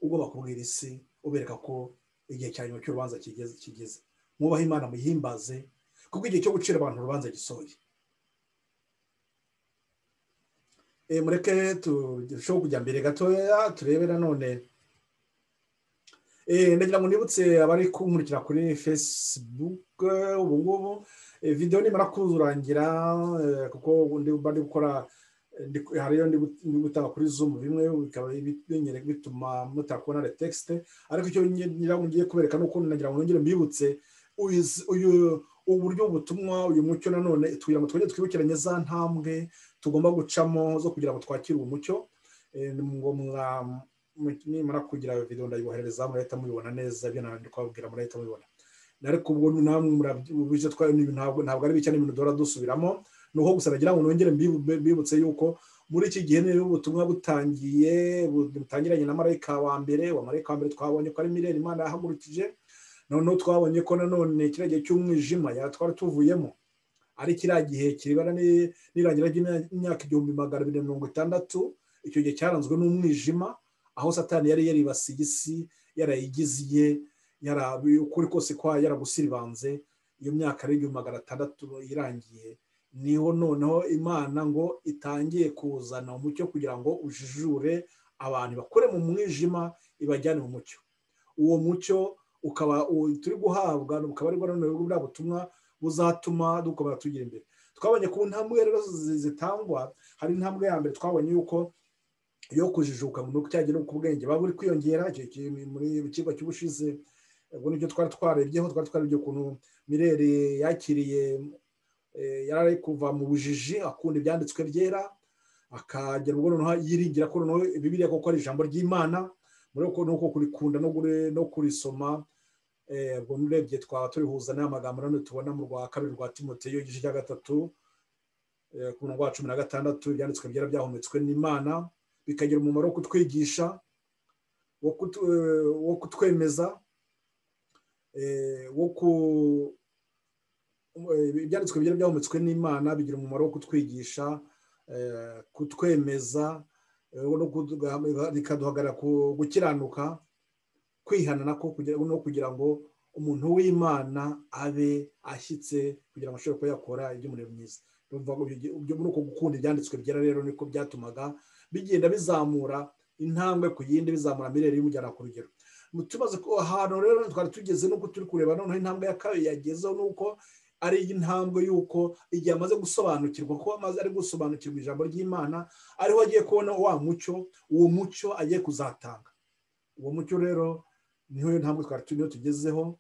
ugomba kubwira isi ubereka ko igihe cya nyuma cy'urubanza kigeze. Mwubahe Imana muyihimbaze kuko igihe cyo gucira abantu urubanza gisohoye. mureke turusheho kujya mbere gatoya turebe nanone ndagira ngo nibutse abari kumurikira kuri Facebook ubu ngubu video nimara kuzurangira kuko ndi gukora hariyo ndi gutanga kuri Zoom bimwe bikaba binyereka bituma mutakubona text ariko icyo ngiye kubereka nuko nagira ngo nongere mbibutse uyu uburyo butumwa uyu mucyo nanone tugira ngo twongere twibukiranye za ntambwe tugomba gucamo zo kugira ngo twakire uwo mucyo ngo nimara kugira video ndayibohereza murahita mubibona neza ibyo nandi kwabwira murahita mubibona ariko ubwo namwe murabije twaye ntabwo ari bicane ibintu dora dusubiramo nuko gusa nagira ngo nongere mbibutse yuko muri iki gihe niyo ubutumwa butangiranye na marayika wa mbere twabonye ko ari Mirelle Imana yahagurukije noneho twabonye ko nanone kiragiye cy'umwijima twari tuvuyemo ari kiriya gihe kiribana n'irangira ry'imyaka 1260 icyo gihe cyaranzwe n'umwijima aho Satani yari yaribasiye isi yarayigiziye ukuri kose kwa yaragusiribanze iyo myaka ari 600 irangiye niho noneho Imana ngo itangiye kuzana umucyo kugira ngo ujijure abantu bakore mu mwijima ibajyane mu mucyo uwo mucyo ukaba turi guhabwa ukaba ari bwo bwa butumwa buzatuma dukomeza tugira imbere twabonye ku ntambwe rero zitangwa hari intambwe ya mbere twabonye yuko yo kujijuka mu cyagire no kubwenge baburi kwiyongera muri ikigo cy'ubushize ubwo nicyo twarebyeho ukuntu Mirelle yakiriye yarari kuva mu bujiji akunda ibyanditswe byera akagera ubwo noneho yiringira ko noneho Bibiliya koko ari ijambo ry'Imana muri uko nuko kurikunda no kurisoma ubwo nurebye twaba turihuza n'amagambo none tubona mu rwa kabiri rwa Timoteyo igice cya 3 ku murongo wa 16 ibyanditswe byera byahumetswe n'Imana bikagira umumaro wo kutwigisha wo kutwemeza ibyanditswe byera byahumetswe n'Imana bigira umumaro wo kutwigisha kutwemeza bikaduhagarara gukiranuka kwihana nako no kugira ngo umuntu w'Imana abe ashyitse kugira ngo ashobore kuyakora iby'umurimo mwiza ibyo muri uko gukunda ibyanditswe byera rero niko byatumaga bigenda bizamura intambwe ku yindi bizamura Mirelle y'umujyana ku rugero tumaze ko ahantu rero twari tugeze nuko turi kureba noneho intambwe ya kabiri yagezeho nuko ari intambwe yuko igihe amaze gusobanukirwa ko amaze ari gusobanukirwa ijambo ry'Imana ariho agiye kubona wa mucyo uwo mucyo agiye kuzatanga uwo mucyo rero niho intambwe twari tugezeho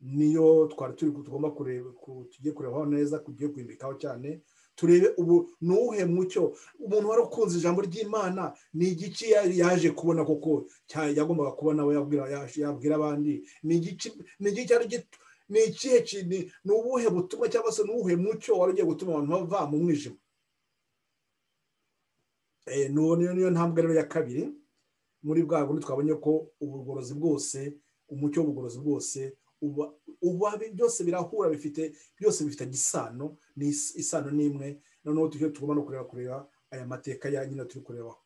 niyo twari tugomba kureba tugiye kurebaho neza kugiye kwimbikaho cyane turebe ubu nuhe mucyo umuntu wari ukunze ijambo ry'Imana ni igiki yaje kubona koko yagombaga kubona we yabwira abandi ni igiki ni ikihe kintu ni ubuhe butumwa cyangwa se nuhe mucyo wari ugiye gutuma abantu bava mu mwijima niyo ntambwe rero ya kabiri muri bwa bundi twabonye ko ubugorozi bwose umucyo w'ubugorozi bwose uba byose birahura byose bifite isano ni isano n'imwe noneho tugomba no kureba aya mateka ya nyine turi kurebaho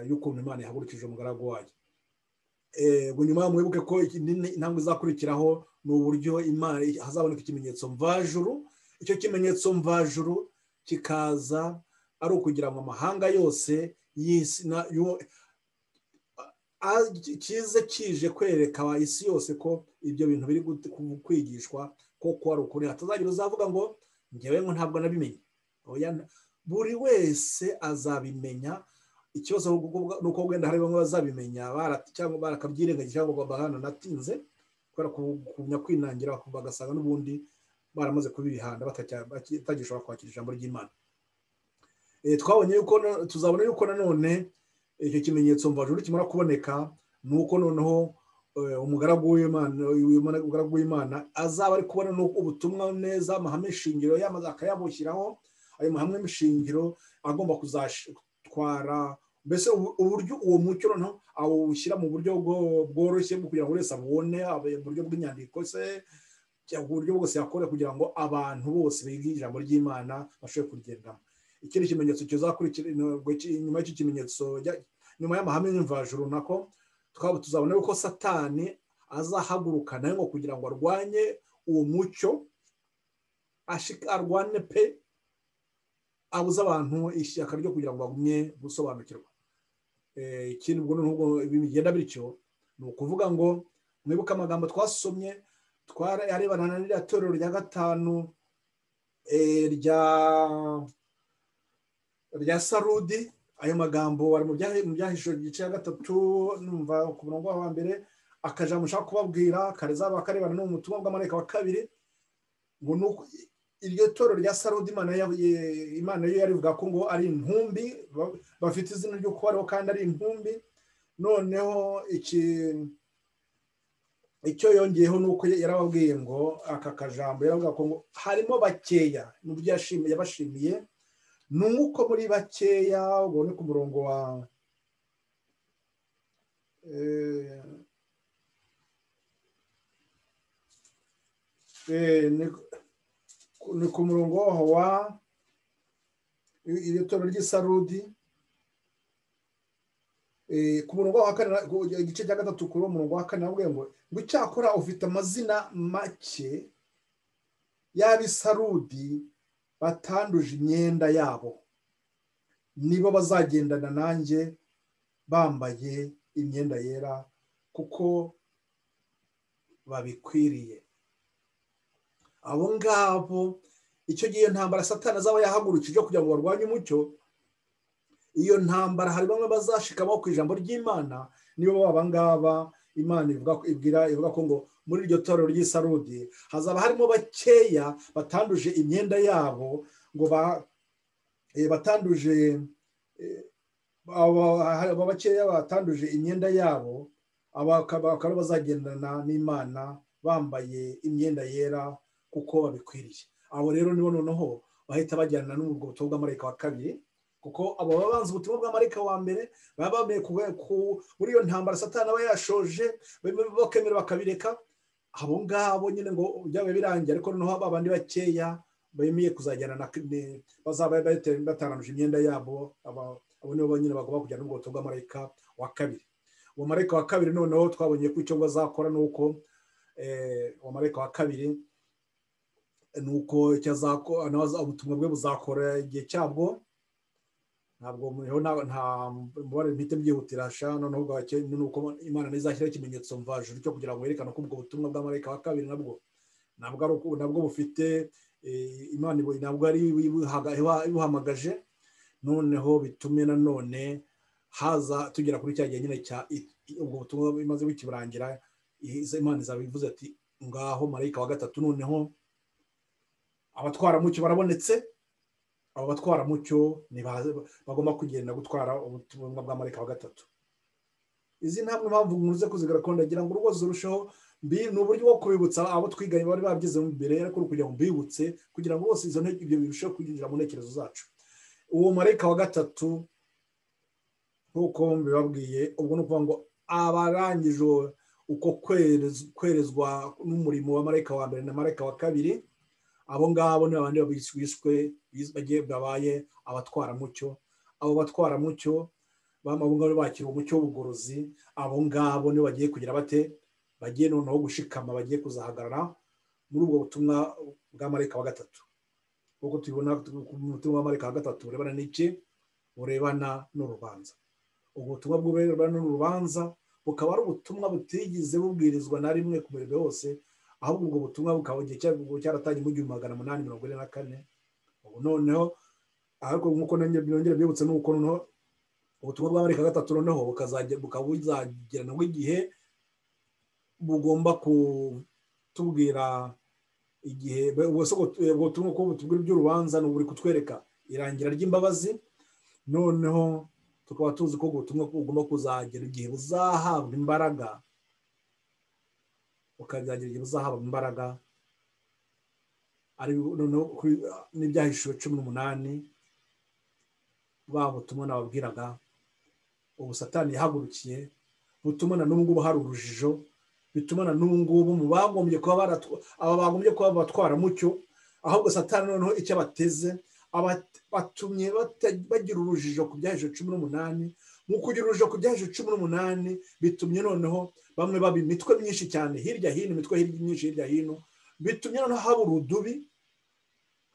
y'ukuntu Imana yahagurukije umugaragu wayo nyuma mwibuke ko intambwe izakurikiraho ni uburyo Imana hazaboneka ikimenyetso mvajuru icyo kimenyetso mvajuru kikaza ari ukugira ngo amahanga yose y'isi kize kije kwereka isi yose ko ibyo bintu biri kwigishwa ko ari ukuri hatazagira uzavuga ngo ngewe ngo ntabwo nabimenye buri wese azabimenya ikibazo nuko wenda hari bamwe bazabimenya cyangwa barakabyirengagije cyangwa bahana natinze kubera kumenya kwinangira bagasanga n'ubundi baramaze kubibihanda batagishobora kwakira ijambo ry'Imana twabonye yuko tuzabona yuko nanone icyo kimenyetso mvajuru kimara kuboneka nuko noneho umugaragu w'Imana azaba ari kubona nuko ubutumwa neza amahame shingiro yamaze akayabushyiraho ayo mahame shingiro agomba kuzatwara mbese uburyo uwo mucyo noneho awushyira mu buryo bworoshye kugira ngo wese abone mu buryo bw'inyandiko se uburyo bwose yakora kugira ngo abantu bose bige ijambo ry'Imana bashobore kurigendamo ikindi kimenyetso kizakurikira nyuma y'icyo kimenyetso nyuma y'amahame y'imvajuru nako tuzabona yuko Satani azahaguruka nawe ngo kugira ngo arwanye uwo mucyo arwane pe abuza abantu ishyaka ryo kugira ngo bagumye gusobanukirwa. Ikindi ubwo nubwo bigenda bityo ni ukuvuga ngo mwibuke amagambo twasomye arebana na ririya torero rya gatanu rya Sarudi. Ayo magambo ari mu byahishuwe igice cya gatatu numva ku murongo wa mbere, akajambo ushaka kubabwira karizaba karebana no mu butumwa bw'amarayika wa kabiri, ngo nuko iryo torero rya Sarudi Imana yo yarivuga ko ngo ari intumbi, bafite izina ryo kubaho kandi ari intumbi. Noneho icyo yongeyeho nuko yarababwiye ngo aka kajambo yaravuga ko ngo harimo bakeya mu byo yabashimiye, nuko muri bakeya ubwo ni ku murongo wa ni ku murongo wa iri torero ry'Isarudi, ku murongo wa kane igice cya gatatu kuri uwo murongo wa kane avuga ngo icyakora ufite amazina make y'Abisarudi batanduje imyenda yabo, nibo bazagendana nanjye bambaye imyenda yera kuko babikwiriye. Abo ngabo icyo gihe ntambara Satani azaba yahagurukije kugira ngo barwanye umucyo, iyo ntambara hari bamwe bazashikamaho ku ijambo ry'Imana, nibo baba ngaba Imana ivuga ko ngo muri iryo torero ry'Isarudi hazaba harimo bakeya batanduje imyenda yabo, ngo batanduje bakeya batanduje imyenda yabo, bakaba bazagendana n'Imana bambaye imyenda yera kuko babikwiriye. Abo rero nibo noneho bahita bajyana n'ubwo butumwa bw'amarayika wa kabiri, kuko abo babanza ubutumwa bw'amarayika wa mbere baba bameye muri iyo ntambara Satani aba yashoje, bakemera bakabireka. Abo ngabo nyine ngo byabaye birangiye, ariko noneho babandi bakeya bemeye kuzajyana bazaba batanganuje imyenda yabo, abo nibo nyine bagomba kujyana n'ubwo butumwa bw'amarayika wa kabiri. Uwo marayika wa kabiri noneho twabonye ko icyo bazakora nuko uwo marayika wa kabiri nuko ubutumwa bwe buzakora igihe cyabwo. Ntabwo nta mubare mpite byihutira noneho nuko Imana izashyiraho ikimenyetso mvajuru cyo kugira ngo yerekane ko ubwo butumwa bw'amarayika wa kabiri nabwo bufite Imana ntabwo ari ibuhamagaje, noneho bitume nanone haza tugera kuri cya gihe nyine ubwo butumwa bimaze bikiburangira, Imana izaba ivuze ati ngaho marayika wa gatatu noneho abatwaramucyo barabonetse. Abo batwaramucyo bagomba kugenda gutwara ubutumwa bw'amarayika wa gatatu. Izi ntabwo mpamvu muze kuzigara ko ndagira ngo rwose urusheho ni uburyo bwo kubibutsa abo twiganye bari babyize mu imbere, ariko kugira ngo mbibutse kugira ngo bose ibyo birusheho kwinjira mu ntekerezo zacu. Uwo marayika wa gatatu nk'uko mbibabwiye, ubwo ni ukuvuga ngo abarangije uko kwerezwa n'umurimo wa marayika wa mbere na marayika wa kabiri, abo ngabo ni abandi bishwe babaye abatwaramucyo. Abo batwaramucyo bakira umucyo w'ubugorozi, abo ngabo nibo bagiye kugira bate, bagiye noneho gushikama, bagiye kuzahagarara muri ubwo butumwa bw'amarayika wa gatatu. Kuko tubibona ubutumwa bw'amarayika wa gatatu burebana n'iki? Burebana n'urubanza. Ubwo butumwa burebana n'urubanza bukaba ari ubutumwa butigeze bubwirizwa na rimwe ku murimo wose, ahubwo ubwo butumwa bukaba igihe cyaratangiye mu 1844. Ubu noneho ariko nk'uko nongera byibutse n'uko noneho ubutumwa bw'amarayika gatatu noneho bukaba buzagera nabwo igihe bugomba kutubwira igihe ubutumwa ko butubwira iby'urubanza n'uburi kutwereka irangira ry'imbabazi. Noneho tukaba tuzi ko ubutumwa bugomba kuzagera igihe buzahabwa imbaraga, ukazagira igihe buzahabwa imbaraga, ari noneho n'ibyahishuwe 18 bwa butumwa nababwiraga. Ubu Satani yahagurukiye butuma na n'ubwo hari urujijo, bituma na n'ubwo mu bagombye kuba batwara mucyo, ahubwo Satani noneho icyo bateze batumye bagira urujijo ku byahishuwe 18. Mu kugira urujijo ku byahishuwe 18 bitumye noneho bamwe baba imitwe myinshi cyane hirya hino, imitwe myinshi hirya hino, bitumye noneho haba urudubi,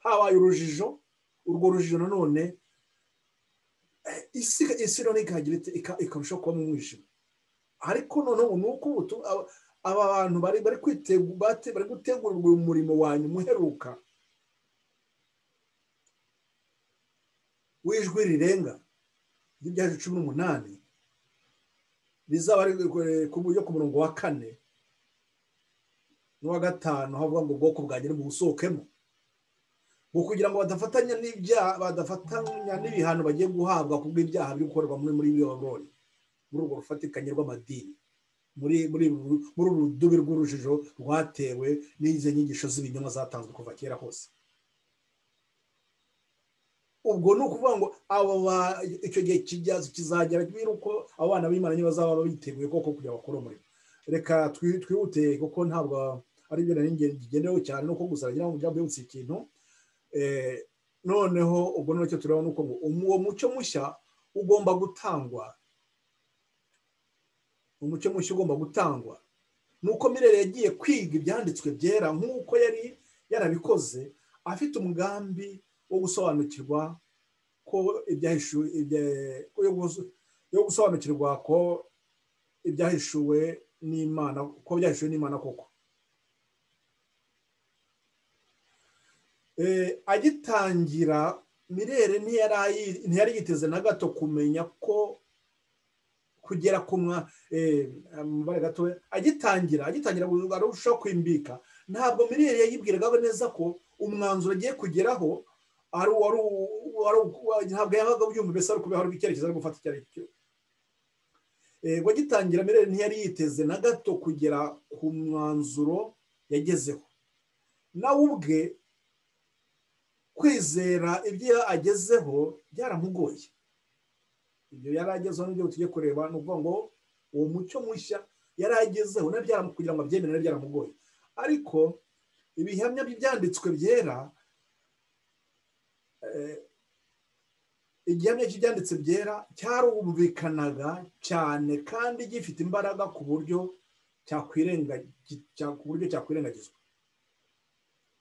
habaye urujijo. urwo rujijo nanone isi none ikarushaho kuba mu mwijima. Ariko noneho ni uko aba bantu bari gutegura umurimo wanyu muheruka w'ijwi rirenga ry'ibyaje 18 rizaba ari ku murongo wa 4 n'uwa 5 havuga ngo ubwoko bwanjye mu busohokemo, ngo kugira ngo badafatanya n'ibihano bagiye guhabwa kubw'ibyaha biri gukorerwa muri Babuloni, muri urwo rufatikanye rw'amadini, muri uru rudubi rw'urujijo rwatewe n'izi nyigisho z'ibinyoma zatanzwe kuva kera hose. Ubwo ni ukuvuga ngo icyo gihe kizagera uko abana b'Imana bazaba biteguye koko kugira bakora umurimo. Reka twihute kuko ntabwo ari byo nari ngendeho cyane, nuko gusa nagira ngo byabutse ikintu. Noneho ubwo nicyo tureba nuko uwo mucyo mushya ugomba gutangwa. Umucyo mushya ugomba gutangwa nuko Mirere yagiye kwiga ibyanditswe byera nk'uko yari yarabikoze, afite umugambi wo gusobanukirwa ko gusobanukirwa ko ibyahishuwe n'Imana koko. Agitangira Mirere ntiyari yiteze na gato kumenya ko kugera mubare gato agitangira arushaho kwimbika. Ntabwo Mirere yayibwiraga neza ko umwanzuro agiye kugeraho ntabwo yabaga byumva, mbese ari kubiha icyerekezo ari gufata icyo ari cyo. Agitangira Mirere ntiyari yiteze na gato kugera ku mwanzuro yagezeho. Nawe ubwe kwizera ibyo agezeho byaramugoye. Ibyo yari agezeho n'ibyo tugiye kureba, ni ukuvuga ngo uwo mucyo mushya yari agezeho kugira ngo abyemere byaramugoye. Ariko ibihamya by'ibyanditswe byera, igihamya cy'ibyanditse byera cyarumvikanaga cyane kandi gifite imbaraga ku buryo cyakwirengagizwa.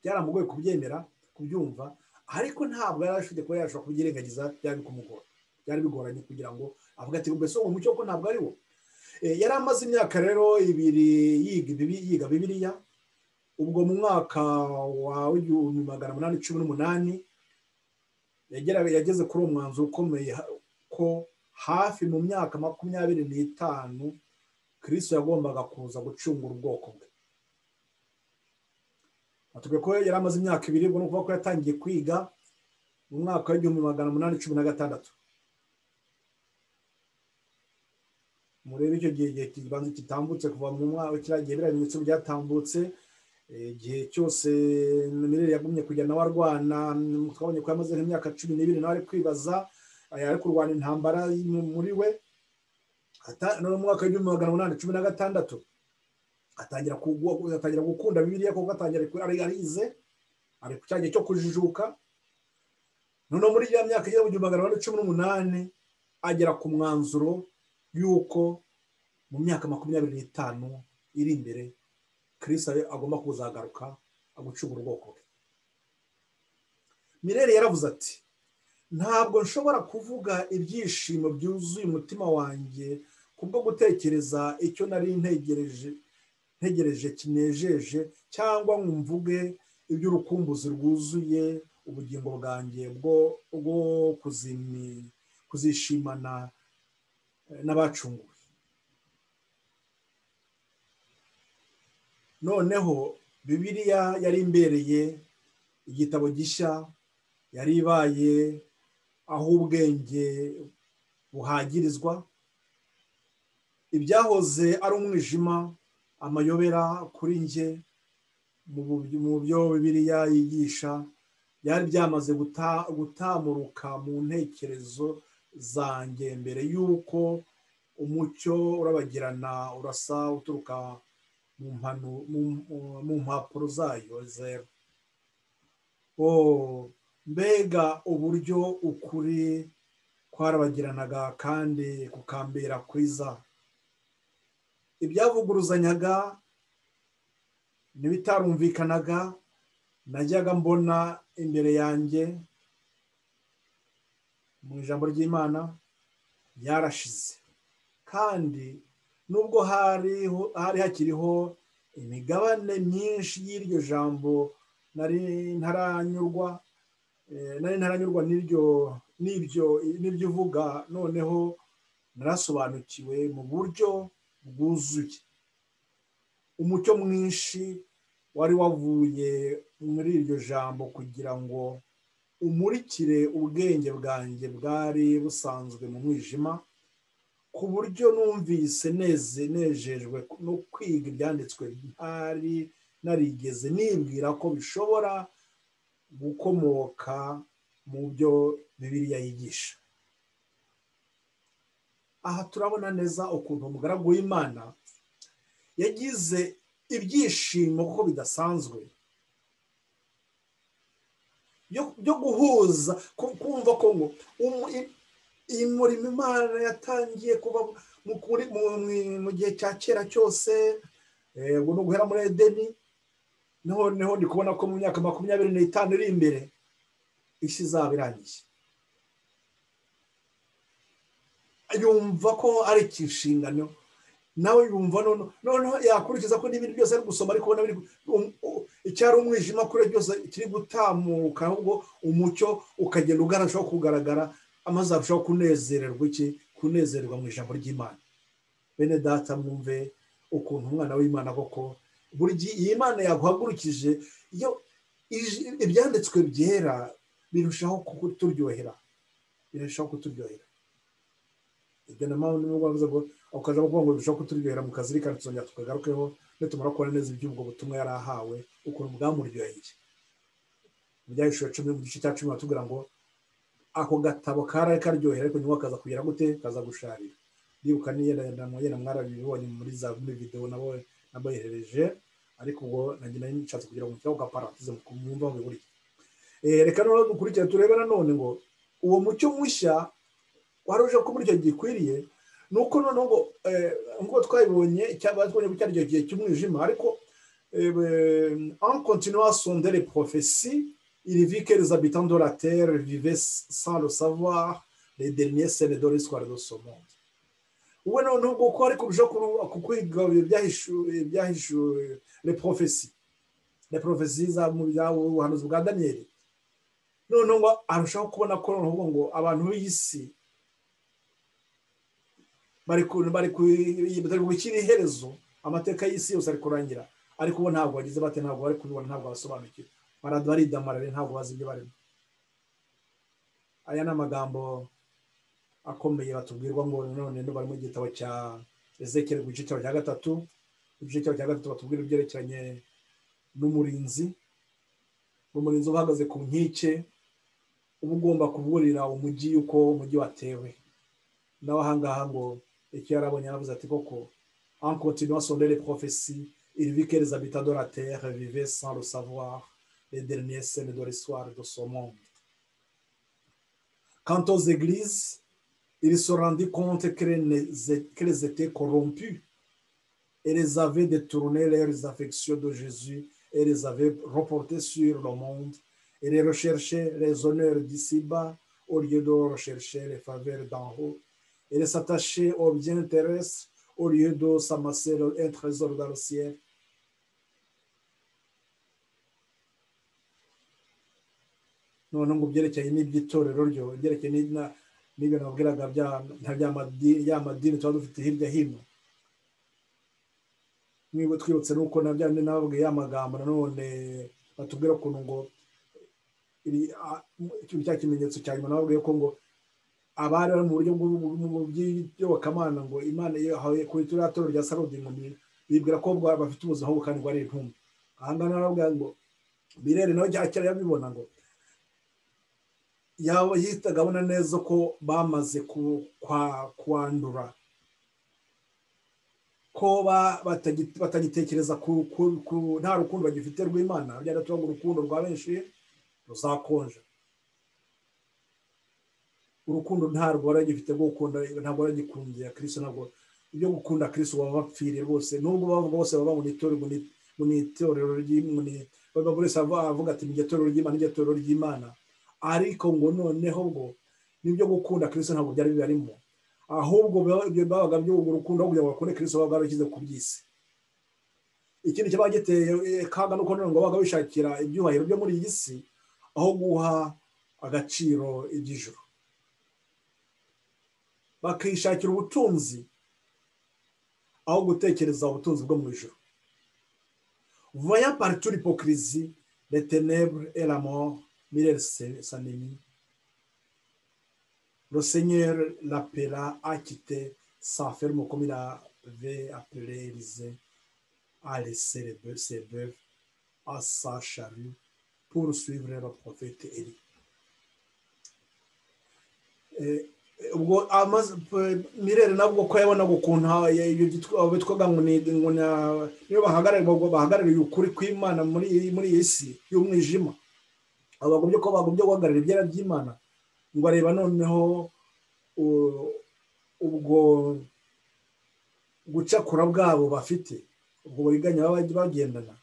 Byaramugoye kubyemera, kubyumva, ariko ntabwo yari afite kuba yashobora kubyirengagiza. Byari bigoranye kugira ngo avuga ati mbese uwo mucyo ko ntabwo ari wo. Yari amaze imyaka rero 2 yiga Bibiliya. Ubwo mu mwaka wa 1818 yageze kuri uwo mwanzuro ukomeye ko hafi mu myaka 25 Kristo yagombaga kuza gucungura ubwoko bwe. Atubwiye ko yari amaze imyaka 2, ubwo ni ukuvuga ko yatangiye kwiga mu mwaka wa 1816. Murebe icyo gihe kibanza kitambutse kuva mu mwaka kiragiye birabitse byatambutse. Igihe cyose Mirere yagumye kujya nawe arwana. Twabonye ko yamaze nk'imyaka 12 nawe ari kwibaza, ari kurwana intambara muri we. No mu mwaka wa 1816 atangira gukunda Bibiliya, kuko atangira arize, ari ku cyagihe cyo kujijuka. Noneho muri ya myaka ya 1818 agera ku mwanzuro yuko mu myaka 25 iri imbere Kristo agomba kuzagaruka agucungura ubwoko bwe. Mirere yaravuze ati, ntabwo nshobora kuvuga ibyishimo byuzuye umutima wanjye kubwo gutekereza icyo nari ntegereje kinejeje, cyangwa ngo mvuge iby'urukumbuzi rwuzuye ubugingo bwanjye bwo kuzishimana n'abacunguwe. Noneho Bibiliya yari imbereye igitabo gishya, yari ibaye aho ubwenge buhagirizwa. Ibyahoze ari umwijima, amayobera kuri njye mu byo Bibiliya yigisha, byari byamaze gutamuruka mu ntekerezo zanjye mbere y'uko umucyo urabagirana urasa uturuka mu mpapuro zayo zera. Mbega uburyo ukuri kwarabagiranaga kandi kukambera kwiza. Ibyavuguruzanyaga n'ibitarumvikanaga najyaga mbona imbere yanjye mu ijambo ry'Imana byarashize, kandi nubwo hari hakiriho imigabane myinshi y'iryo jambo nari ntaranyurwa n'ibyo uvuga, noneho narasobanukiwe mu buryo bwuzuye. Umucyo mwinshi wari wavuye muri iryo jambo kugira ngo umurikire ubwenge bwanjye bwari busanzwe mu mwijima, ku buryo numvise nejejwe no kwiga ibyanditswe ntari narigeze nibwira ko bishobora gukomoka mu byo Bibiliya yigisha. Aha turabona neza ukuntu umugaragu w'Imana yagize ibyishimo kuko bidasanzwe byo guhuza, kumva ko ngo iyi murimo Imana yatangiye kuba mu gihe cya kera cyose, ubwo no guhera muri Edeni, noneho ndi kubona ko mu myaka 25 iri imbere isi izaba irangiye. Yumva ko ari ikishingano, nawe yumva noneho yakurikiza ko n'ibindi byose ari gusoma, ariko ubona icyari umwijima kure byose kiri gutamuka, ahubwo umucyo ukagenda ugarushaho kugaragara, amaze arushaho kunezererwa mu ijambo ry'Imana. Bene data, mwumve ukuntu umwana w'Imana koko buri gihe iyi Imana yaguhagurukije, iyo ibyanditswe byera birushaho kuturyohera. Ibyo n'amahoro bavuze ngo ukaza kuvuga ngo birushaho kuturyohera mu kazi, reka tuzongera tukagarukeho nitumara kubona neza iby'ubwo butumwa yari ahawe ukuntu bwamuryoheye. Mu Byahishuwe 10 mu gice cya 10 batubwira ngo ako gatabo karaye karyohera, ariko nyuma kaza kugira gute, kaza gusharira. Ndibuka niyenda mwarabibonye muri video naboherereje, ariko ubwo nanjye nari nshatse kugira ngo nshyiraho gaparatize mu kumwumva ngo buri. Reka noneho dukurikira turebe nanone ngo uwo mucyo mushya waruje ko muri icyo gikwiriye, nuko noneho ngo ngo twabibonye cyabazwe cyari cyo gihe cy'umwijima, ariko en continuant à sonder les prophéties, il vit que les habitants de la terre vivaient sans le savoir les derniers scènes de l'histoire de ce monde. Uwe noneho ko ari kurusha kukwiga ibyahishuwe les prophéties za mu buhanuzi bwa Daniel, noneho ngo arushaho kubona ko noneho ngo abantu b'isi bari gukira iherezo, amateka y'isi yose ari kurangira, ariko bo ntabwo bagize bate, ntabwo bari kubibona, ntabwo basobanukiwe, baridamarare, ntabwo bazi ibyo barimo. Aya ni amagambo akomeye batubwirwa ngo none bari mu gitabo cya Ezekiel ku gice cya 3, igice cya 3 batubwira ibyerekeranye n'umurinzi uhagaze ku nkike, uba ugomba kuburira umujyi uko umujyi watewe. Nawe ahangaha ngo icyo yarabonye yaravuze ati koko en continuant à sonder les prophéties, il vit que les habitants de la terre vivaient sans le savoir les derniers scènes de l'histoire de ce monde. Quant aux églises, il se rendit compte qu'elles étaient corrompues et les avaient détourné leurs affections de Jésus et les avaient reportées sur le monde et les recherchaient les honneurs d'ici-bas au lieu de rechercher les faveurs d'en haut, et les s'attacher aux biens terrestres au lieu de s'amasser un trésor dans le ciel. None ngo byerekeye n'iby'itorero ryo, byerekeye n'ibyo nabwiraga y'amadini tuba dufite hirya hino. Niba twibutse nuko nababwiye amagambo nanone batubwira ukuntu ngo cya kimenyetso cya nyuma nababwiye ko ngo abari bari mu buryo bw'iyobokamana ngo Imana yahawe ku itorero rya Sarodi ngo bibwira ko bafite ubuzima bwo kandi bari intumwa. Aha ngaha nababwira ngo birere nawe cyakera yabibona ngo yahitaga abona neza ko bamaze kwandura, ko batagitekereza nta rukundo bagifite rw'Imana, byari tuvuga urukundo rwa benshi ruzakonja. Urukundo ntarwo baragifite rwo gukunda, ntabwo baragikundiye Kristo, ntabwo ibyo gukunda Kristo baba bapfiriye rwose, nubwo bavuga bose baba mu itorero ry'Imana, baba bose bavuga ati ni itorero ry'Imana, ariko ngo noneho ngo n'ibyo gukunda Kristo ntabwo byari bibarimo, ahubwo ibyo babaga by'urukundo kugira ngo bakunde Kristo babaga bashyize ku by'isi. Ikindi cyaba giteye kaga nuko none ngo babaga bishakira ibyubahiro byo muri iyi si aho guha agaciro iby'ijuru, bakishakira ubutunzi aho gutekereza ubutunzi bwo mu ijuru. Voyant partout l'hypocrisie, les ténèbres et la mort, Mirer s'ennemie. Le Seigneur l'appela à quitter sa ferme comme il avait appelé Élisée à laisser ses bœufs à sa charrue pour suivre le prophète Élie. Ubwo Mirere nabwo ko yabona gukunta bitwaga ngo niyo bahagarariye ukuri kw'Imana muri iyi si y'umwijima, abagobye ko bagobye guhagararira ibyera by'Imana, ngo areba noneho ubwo gucakura bwabo bafite, ubwo buriganya bagendana,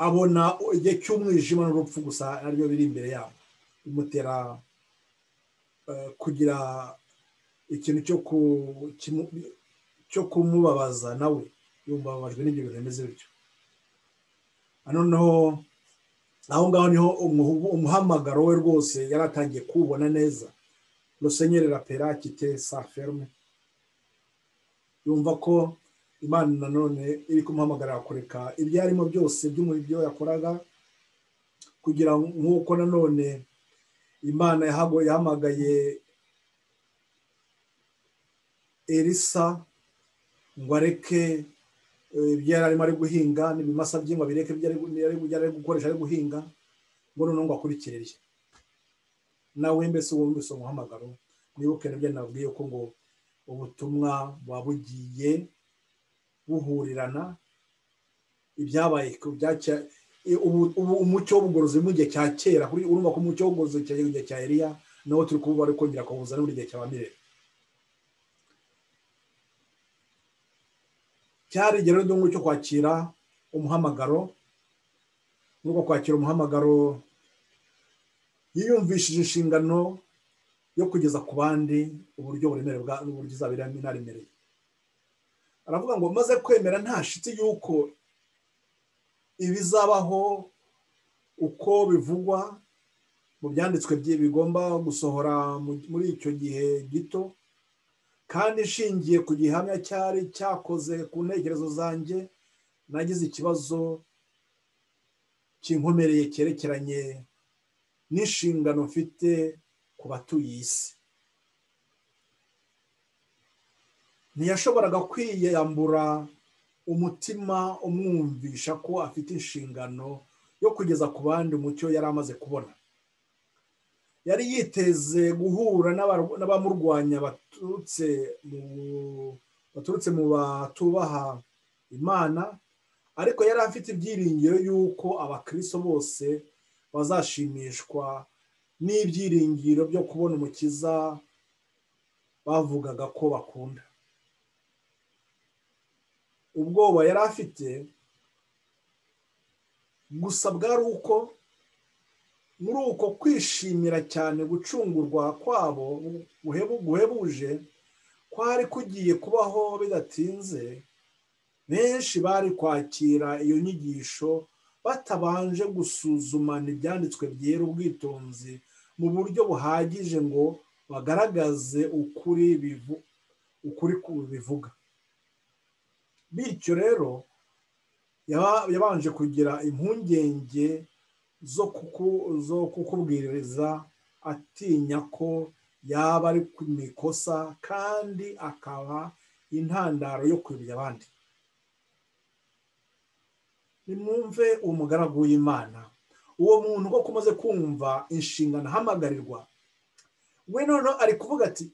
abona igihe cy'umwijima n'urupfu gusa aribyo biri imbere yabo, bimutera kugira ikintu cyo kumubabaza, nawe yumva ababajwe n'ibyo bintu bimeze bityo. Noneho aho ngaho niho umuhamagaro we rwose yari atangiye kuwubona neza. Le Seigneur l'appela à quitter sa ferme, yumva ko Imana nanone iri kumuhamagarira kureka ibyo arimo byose by'umurimo yakoraga, kugira nk'uko nanone Imana yahamagaye Elisa ngo areke ibyo yari arimo ari guhinga n'ibimasa by'ingwa bireke ibyo ari gukoresha ari guhinga, ngo noneho ngo akurikire rye. Nawe mbese wumvise umuhamagaro, nibuke nibyo nabwiye ko ngo ubutumwa buba bugiye buhurirana, ibyabaye umucyo w'ubugorozi mu gihe cya kera, urumva ko umucyo w'ubugorozi mu gihe cya Eliya nawo turi kuba bari kongera kuwuza no mu gihe cya Mirere. Cyari igero cyo kwakira umuhamagaro, n'ubwo kwakira umuhamagaro yiyumvishije inshingano yo kugeza ku bandi uburyo buremereye n'uburyo izabera inaremereye. Aravuga ngo maze kwemera nta shiti yuko ibizabaho uko bivugwa mu byanditswe bigomba gusohora muri icyo gihe gito, kandi ishingiye ku gihamya cyari cyakoze ku ntekerezo zanjye, nagize ikibazo kinkomereye cyerekeranye n'inshingano mfite ku batuye isi. Ntiyashoboraga kwiyambura umutima umwumvisha ko afite inshingano yo kugeza ku bandi umucyo yari amaze kubona. Yari yiteze guhura n'abamurwanya baturutse mu batubaha Imana, ariko yari afite ibyiringiro y'uko abakristo bose bazashimishwa n'ibyiringiro byo kubona umukiza bavugaga ko bakunda. Ubwoba yari afite gusa bwari uko muri uko kwishimira cyane gucungurwa kwabo guhebuje kwari kugiye kubaho bidatinze, benshi bari kwakira iyo nyigisho batabanje gusuzumana ibyanditswe byera ubwitonzi mu buryo buhagije ngo bagaragaze ukuri bivuga. Bityo rero yabanje kugira impungenge zo kukubwiriza, atinya ko yaba ari ku ikosa kandi akaba intandaro yo kuyobya abandi. Nimwumve umugaragu w'Imana, uwo muntu ko kumaze kumva inshingano ahamagarirwa, we noneho ari kuvuga ati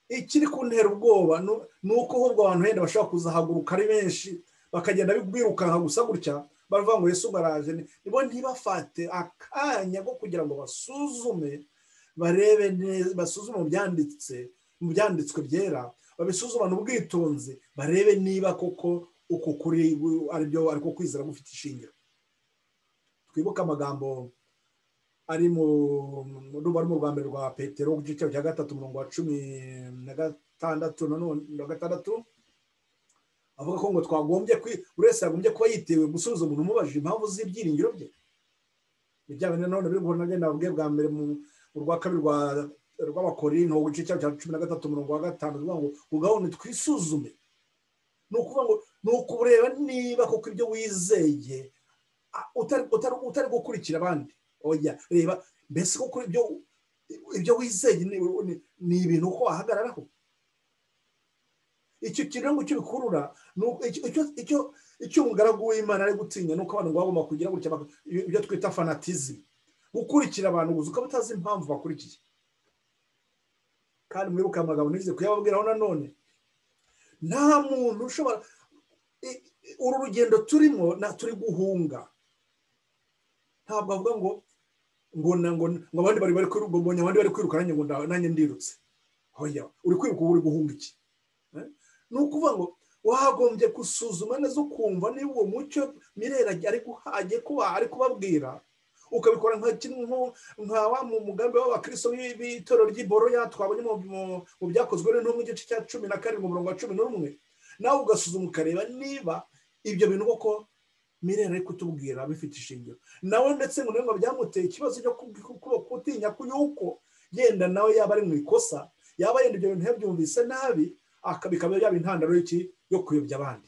ikiri kuntera ubwoba ni uko ahubwo abantu wenda bashobora kuzahaguruka ari benshi bakagenda birukanka gusa gutya, baravuga ngo Yesu baraje, nibo ntibafate akanya ko kugira ngo basuzume barebe neza, basuzume mu byanditswe byera, babisuzumane ubwitonzi, barebe niba koko uko kuri aribyo ariko kwizera gufite ishingiro. Twibuka amagambo ari mu rwa mbere rwa Petero ku gice cya gatatu umurongo wa 16 na gatandatu avuga ko ngo twagombye buri wese yagombye kuba yitewe gusubiza umuntu umubajije impamvu z'ibyiringiro bye. Ibyawe nanone biri guhora nagenda nabwiye bwa mbere mu rwa kabiri rw'Abakorinto ku gice cya 13 umurongo wa 5 uvuga ngo ugahone twisuzume. Ni ukuvuga ngo ni ukureba niba koko ibyo wizeye utari gukurikira abandi. Oya, reba mbese koko ibyo wizeye ni ibintu ko wahagararaho. Icyo kintu ngo cyo bikurura icyo umugaragu w'Imana ari gutinya nuko abantu bagomba kugira gutya ibyo twita fanatism, gukurikira abantu gusa ukaba utazi impamvu bakurikiye. Kandi mwibuka amagambo nize kuyababwiraho nanone, nta muntu ushobora uru rugendo turimo turi guhunga. Ntabwo avuga ngo abandi bari mbonye abandi bari kwiruka nanjye ndirutse. Oya, uri kwiruka uri guhunga iki? Ni ukuvuga ngo wagombye gusuzuma neza ukumva niba uwo mucyo Mirera agiye kuba ari kubabwira ukabikora nka wa mu mugambi w'abakristo b'itorero ry'Iboroya twabonye mu byakozwe n'intumwa igice cya 12 umurongo wa 11, nawe ugasuzuma ukareba niba ibyo bintu koko Mirera ari kutubwira bifite ishingiro. Nawe ndetse ngo byamuteye ikibazo cyo kutinya yuko yenda nawe yaba ari mu ikosa, yaba yenda ibyo bintu yabyumvise nabi akabikaba yaba intandaro yo kuyobya abandi.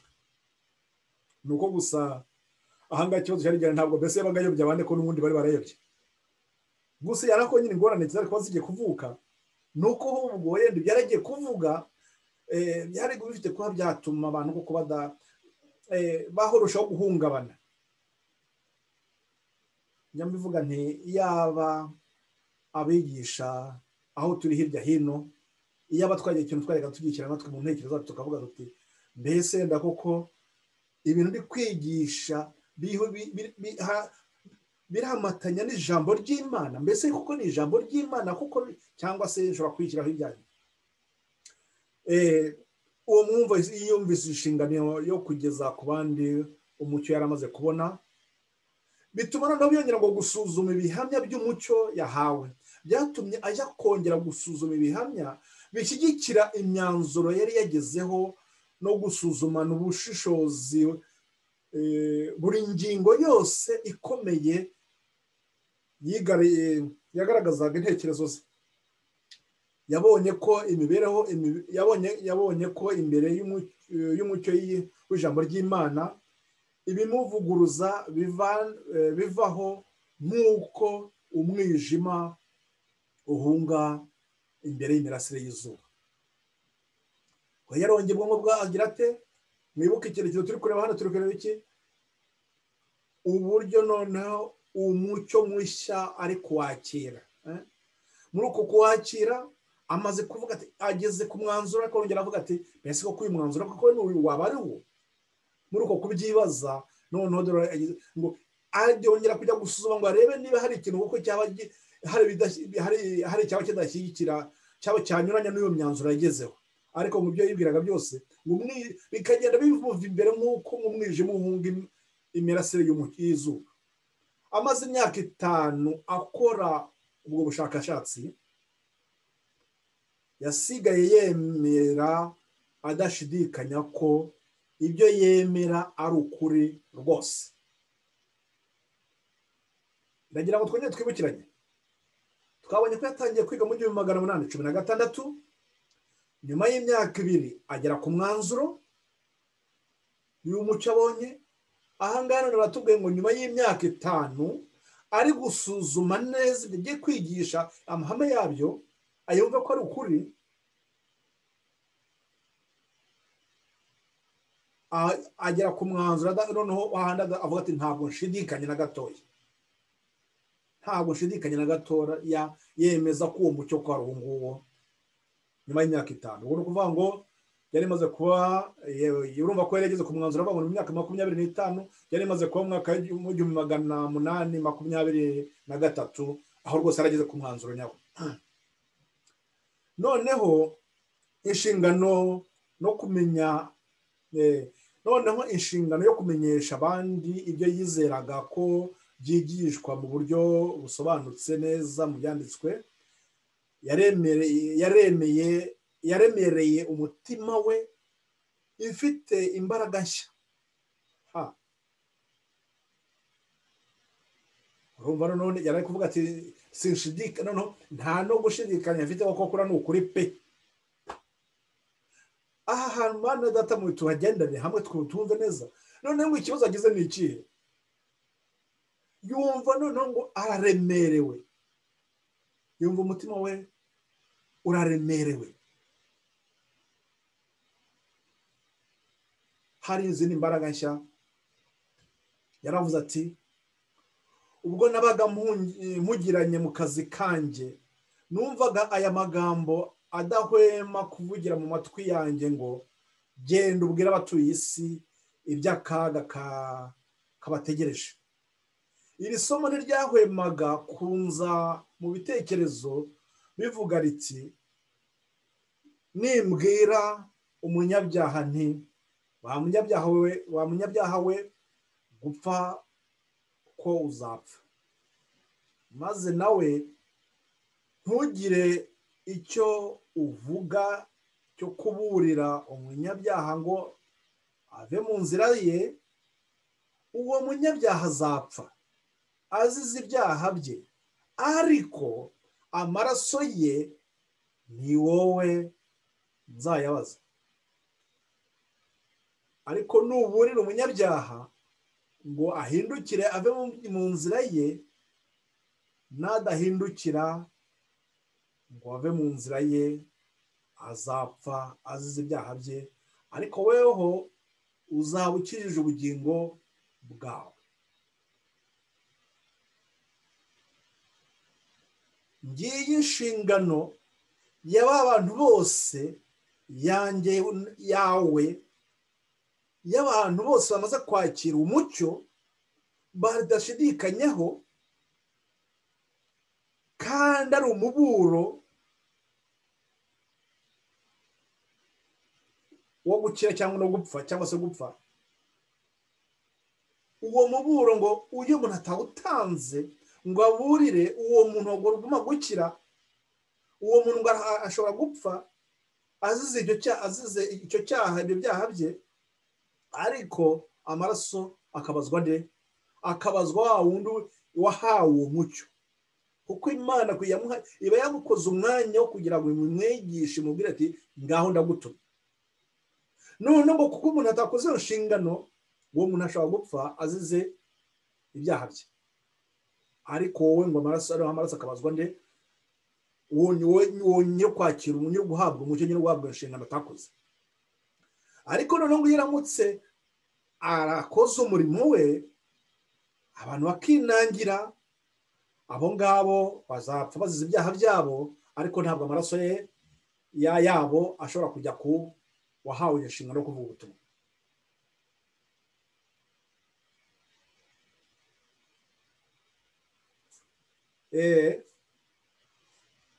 Nuko gusa ahangaha ikibazo cyari gihari, ntabwo mbese yabaga yobya abandi ko n'ubundi bari barayobye. Gusa yarako nyine ingorane zari kuba zigiye kuvuka, nuko ubwo yenda byaragiye kuvuga byari bifite kuba byatuma abantu kuko bahorushaho guhungabana. Nyambivuga nti yaba abigisha aho turi hirya hino, iyo abatwagiye ikintu twareka tugikira natwe mu ntekerezo zacu tukavuga tuti mbese ndakoko ibintu ndi kwigisha biramatanya n'ijambo ry'Imana, mbese koko ni ijambo ry'Imana koko cyangwa se nshobora kwikiraho ibyanyu. Uwo mwumva yumvise inshingano yo kugeza ku bandi umucyo yaramaze kubona, bituma noneho byongera ngo gusuzuma ibihamya by'umucyo yahawe. Byatumye ajya kongera gusuzuma ibihamya bishyigikira imyanzuro yari yagezeho no gusuzumana ubushishozi buri ngingo yose ikomeye yagaragazaga intekerezo ze. Yabonye ko imibereho yabonye ko imbere y'umucyo w'ijambo ry'Imana ibimuvuguruza bivaho nk'uko umwijima uhunga imbere y'imirasire y'izuba. Yarongeye ubwonko bwagira ate? Mwibuke icyerekezo turi kureba hano, turi kureba iki? Uburyo noneho umucyo mushya ari kuwakira. Muri uko kuwakira amaze kuvuga ati ageze ku mwanzuro, akongera avuga ati mbese ko uyu mwanzuro koko waba ari wo? Muri uko kubyibaza noneho ngo yongera kujya gusuzuma ngo arebe niba hari ikintu kuko cyaba hari cyaba kidashyigikira cyaba cyanyuranya n'iyo myanzuro yagezeho. Ariko mu byo yibwiraga byose bikagenda bimuva imbere nk'uko mu mwijima uhunga imirasire y'izuba. Amaze imyaka 5 akora ubwo bushakashatsi, yasigaye yemera adashidikanya ko ibyo yemera ari ukuri rwose. Ndagira ngo twongere twibukiranye, twabonye ko yatangiye kwiga mu 1816. Nyuma y'imyaka 2 agera ku mwanzuro y'umucyo abonye. Ahangaha none batubwiye ngo nyuma y'imyaka 5 ari gusuzuma neza ibyo kwigisha amahame yabyo, ayumva ko ari ukuri. Agera ku mwanzuro noneho ahandi avuga ati ntabwo nshidikanye na gatoya. Ntabwo nshidikanye na gatora, yemeza ko uwo mucyo ko ari uwo nguwo nyuma y'imyaka 5. Ubwo ni ukuvuga ngo yari imaze kuba, urumva ko yari yageze ku mwanzuro avuga ngo mu myaka 25 yari imaze kuba mu mwaka w'1823, aho rwose yarageze ku mwanzuro nyawo. Noneho inshingano no kumenya noneho inshingano yo kumenyesha abandi ibyo yizeraga ko byigishwa mu buryo busobanutse neza mu byanditswe, yaremereye umutima we ifite imbaraga nshya. urumva none yari kuvuga ati sinshidikanya, noneho nta no gushidikanya afite kuko kuri ni ukuri pe. aha hantu Mana Data mu tuhagendane hamwe twumve neza. Noneho ngo ikibazo agize ni ikihe? Yumva noneho ngo araremerewe, yumva umutima we uraremerewe. hari izindi mbaraga nshya. Yaravuze ati ubwo nabaga mpugiranye mu kazi kanjye, numvaga aya magambo adahwema kuvugira mu matwi yanjye ngo genda ubwire abatuye isi iby'akaga kabategereje. Iri somo ntiryahwemaga kunza mu bitekerezo bivuga riti nimbwira umunyabyaha nti wa munyabyaha we gupfa ko uzapfa, maze nawe ntugire icyo uvuga cyo kuburira umunyabyaha ngo ave mu nzira ye, uwo munyabyaha azapfa azize ibyaha bye, ariko amaraso ye ni wowe nzayabaza. ariko nuburira umunyabyaha ngo ahindukire ave mu nzira ye, nadahindukira ngo ave mu nzira ye azapfa azize ibyaha bye, ariko weho uzaba ukijije ubugingo bwawe. ngiye inshingano y'aba bantu bose yanjye yawe, y'abantu bose bamaze kwakira umucyo badashidikanyaho, kandi ari umuburo wo gukira cyangwa no gupfa cyangwa se gupfa. uwo muburo ngo uyu muntu atawutanze ngo aburire uwo muntu agomba gukira, uwo muntu ngo ashobora gupfa azize icyo cyaha, ibyo byaha bye, ariko amaraso akabazwa nde? Akabazwa wa wundi wahawe uwo mucyo. kuko Imana iba yamukoze umwanya wo kugira ngo imwigishe, imubwire ati ngaho ndagutuma. none ngo kuko umuntu atakoze iyo nshingano, uwo muntu ashobora gupfa azize ibyaha bye, ariko wowe ngo amaraso akabazwa nde? uwo nyiri kwakira, nyiri guhabwa umucyo, nyiri guhabwa inshingano atakoze. ariko noneho ngo yiramutse arakoze umurimo we, abantu bakinangira, abo ngabo bazapfa bazize ibyaha byabo, ariko ntabwo amaraso ye yabo ashobora kujya ku wahawe inshingano yo kuvuga ubutumwa.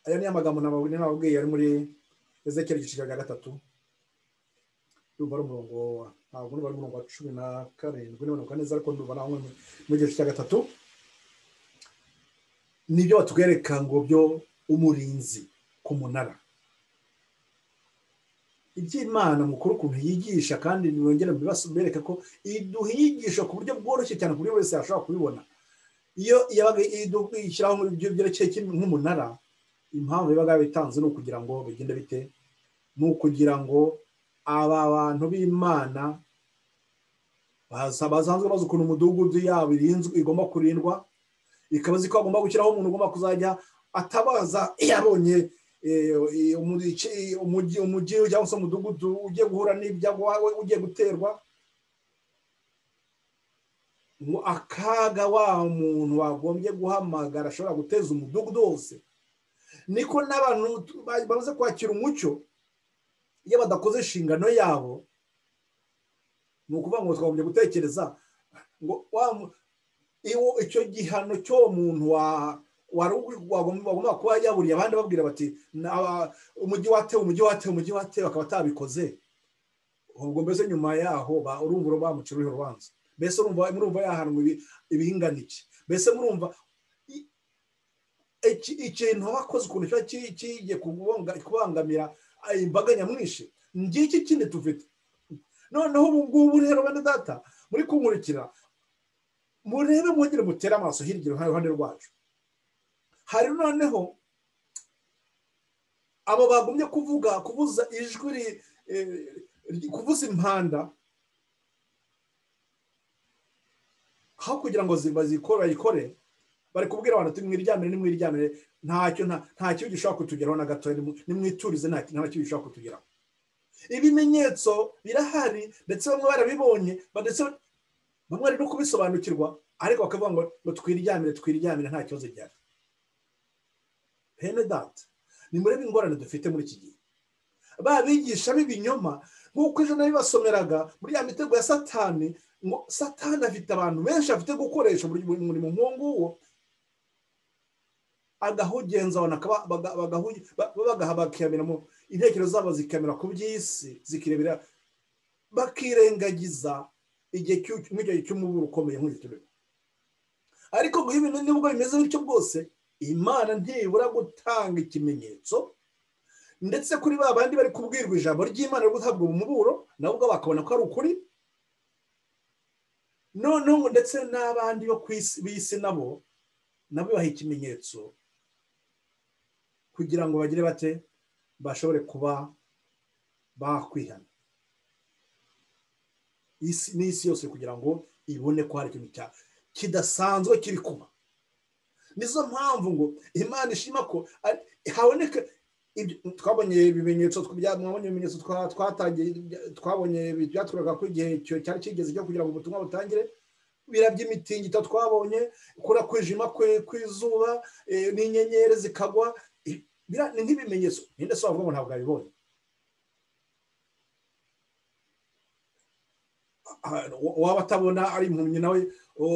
aya ni amagambo nababwiye ari muri Ezekiel igice cya 3, ndumva ari umurongo ntabwo ni umurongo wa 17 niba neza, ariko ndumva naho mu gice cya 3 nibyo batwereka ngo byo umurinzi ku munara. iby'Imana mukuru ukuntu yigisha, kandi nongera bereka ko iduha inyigisho ku buryo bworoshye cyane kuri wese ashobora kubibona. iyo yabaga idushyiraho ibyo byerekeye nk'umunara, impamvu yabaga bitanze ni ukugira ngo bigende bite? ni ukugira ngo aba bantu b'Imana bazanzwe bazi ukuntu umudugudu yabo igomba kurindwa, ikaba ko agomba gushyiraho umuntu ugomba kuzajya atabaza iyo abonye umujyi cyangwa se umudugudu ugiye guhura n'ibyago ugiye guterwa, ngo akaga wa muntu wagombye guhamagara ashobora guteza umudugudu wose. niko n'abantu bamaze kwakira umucyo, iyo badakoze inshingano yabo, ni ukuvuga ngo twagombye gutekereza ngo icyo gihano cy'uwo muntu wagomba kuba yaburiye abandi, babwira bati umujyi watewe, bakaba atabikoze. ubwo mbese nyuma yaho urumva bamuciriye urubanza. mbese murumva yahanwa ibingana iki? mbese murumva ikintu wakoze ukuntu kiba kigiye kubangamira imbaga nyamwinshi. ngiki kindi tufite. noneho ubu ngubu rero bene data muri kumurikira, murebe mwongere mutere amaso hirya iruhande rwacu. hari noneho abo bagumye kuvuza ijwi, kuvuza impanda, aho kugira ngo bayikore, bari kubwira abantu ati nimwiryamire, nta kibi gishobora kutugeraho na gato, nimwiturize, nta kibi gishobora kutugeraho. ibimenyetso birahari, ndetse bamwe barabibonye, ndetse bamwe bari no kubisobanukirwa, ariko bakavuga ngo twiryamire nta kibazo gihari. bene data, nimurebe ingorane dufite muri iki gihe. babigisha b'ibinyoma, nk'uko ejo nabibasomeraga muri ya mitego ya Satani, ngo Satani afite abantu benshi afite gukoresha umurimo nk'uwo, agahugenza abantu bakiyamira mu intekerezo zabo, zikamera ku by'isi, zikirebera, bakirengagiza igihe cy'umuburo ukomeye nk'uyu. ariko ngo ibintu nubwo bimeze bityo bwose, Imana ntibura gutanga ikimenyetso, ndetse kuri ba bandi bari kubwirwa ijambo ry'Imana ryo guhabwa umuburo, nabwo bakabona ko ari ukuri. noneho ndetse n'abandi bo b'isi nabo baha ikimenyetso, kugira ngo bagire bate, bashobore kuba bakwihana. n'isi yose kugira ngo ibone ko hari ikintu kidasanzwe kiri kuba. nizo mpamvu ngo Imana ishima ko haboneka. twabonye ibimenyetso twabonye byatwaraga ko igihe cyari kigeze cyo kugira ngo ubutumwa butangire. birabya imitingito twabonye, kura kwijima kw'izuba, n'inyenyeri zikagwa, ni nk'ibimenyetso. ninde se wavuga ngo ntabwo abibonye? waba atabona ari impumyi nawe,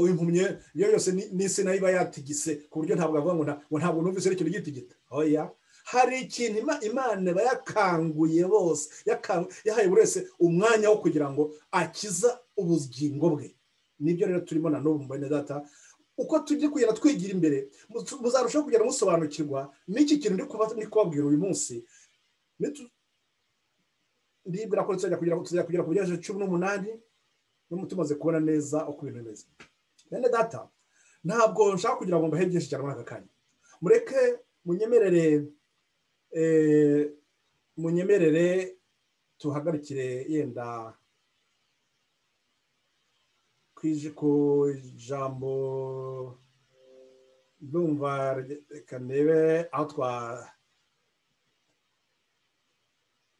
impumyi iyo yose n'isi nayo iba yatigise, ku buryo ntabwo avuga ngo ntabwo numvise ikintu gitigita. oya, hari ikintu Imana iba yakanguye bose, yahaye buri wese umwanya wo kugira ngo akiza ubugingo bwe. nibyo rero turimo na n'ubu bene data, uko tujye kugenda twigira imbere, muzarushaho kugenda musobanukirwa n'iki kintu ndi kubabwira uyu munsi. ndibwira ko tuzajya kugera ku byerekezo 18, tumaze kubona neza uko ibintu bimeze. bene data, ntabwo nshaka kugira ngo mbahe byinshi cyane muri aka kanya. mureke munyemerere tuhagarikire yenda ku ijambo, ndumva reka ndebe aho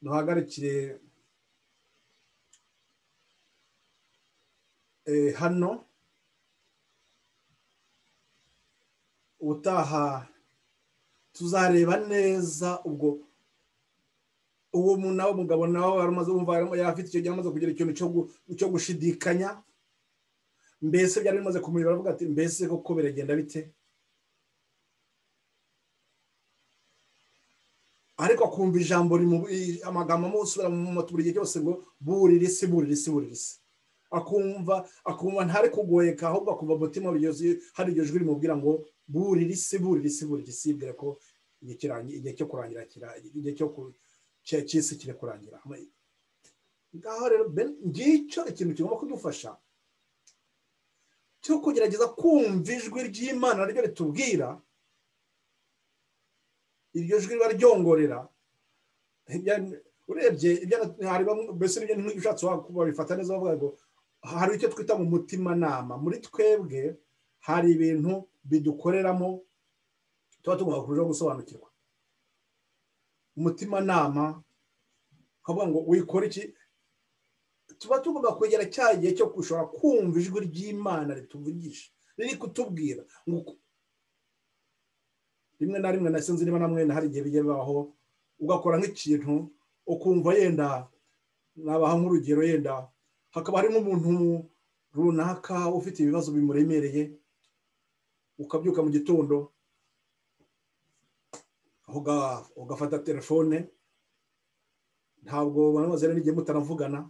duhagarikire hano. ubutaha tuzareba neza ubwo uwo mugabo nawe aramaze kumva, yafite icyo gihe amaze kugira ikintu cyo gushidikanya, mbese byari bimaze kumurira, aravuga ati mbese koko biragenda bite? ariko akumva ijambo amagambo amusubira mu mutwe buri gihe cyose ngo burira isi. akumva ntari kugoyeka, ahubwo akumva umutima hari iryo jwi rimubwira ngo burira isi, ibwira ko igihe cyo kurangira, igihe cy'isi kiri kurangira. ngaho rero ngicyo ikintu kigomba kudufasha cyo kugerageza kumva ijwi ry'Imana naryo ritubwira. iryo jwi riba ryongorera. urebye mbese n'ibyo ntishatse babifata neza, bavuga ngo hari icyo twita mu mutimanama. muri twebwe hari ibintu bidukoreramo tuba tugomba kurushaho gusobanukirwa. umutimanama ukavuga ngo wikora iki, tuba tugomba kwegera cya gihe cyo gushobora kumva ijwi ry'Imana rituvugisha, riri kutubwira. rimwe na rimwe nasinzi niba na mwene hari igihe bijya bibaho, ugakora nk'ikintu ukumva yenda, nabaha nk'urugero, yenda hakaba harimo umuntu runaka ufite ibibazo bimuremereye, ukabyuka mu gitondo ugafata telefone, ntabwo bamaze n'igihe mutaravugana,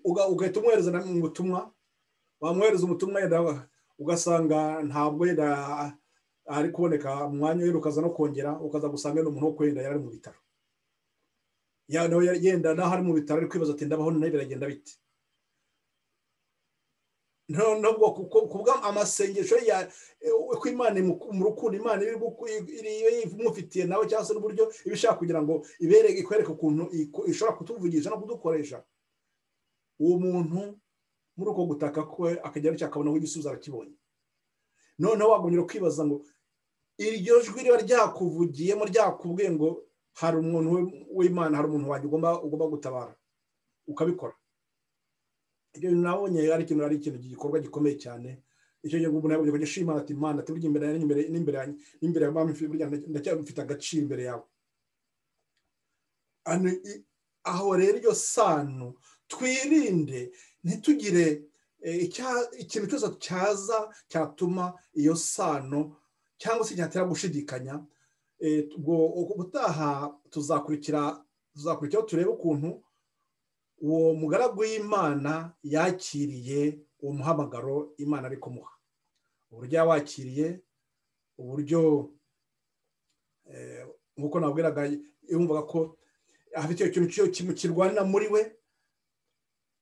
ugahita umwohereza mu butumwa, wamwohereza umutumwa yenda ugasanga ntabwo yenda ari kuboneka mu mwanya we, ukaza no kongera ukaza gusanga n'umuntu wo kwenda yari mu bitaro, yenda naho ari mu bitaro ari kwibaza ati ndabaho nayo biragenda bite. Nubwo kubwa amasengesho ko Imana mu rukundo Imana imufitiye nawe cyangwa se n'uburyo ibishaka kugira ngo ikwereke ukuntu ishobora kutuvugisha no kudukoresha, uwo muntu muri uko gutaka kwe akajya akabona igisubizo arakibonye. Noneho wagumye kwibaza ngo iryo jwi riba ryakuvugiyemo ryakubwiye ngo hari umuntu w'Imana, hari umuntu wanjye ugomba gutabara, ukabikora. Ibyo nabonye ari ikintu gikorwa gikomeye cyane. Icyo gihe umuntu yagombye kujya ashima ati Imana turi imbere y'abami ndacyafite agaciro imbere yawe. Aho rero iryo sano twirinde ntitugire ikintu cyose cyatuma iyo sano cyangwa se cyatera gushidikanya. Ubutaha tuzakurikira turebe ukuntu uwo mugaragu w'Imana yakiriye uwo muhamagaro Imana ari kumuha, uburyo yawakiriye, uburyo nk'uko nabwiraga yumvaga ko afite ikintu kirwanira muri we.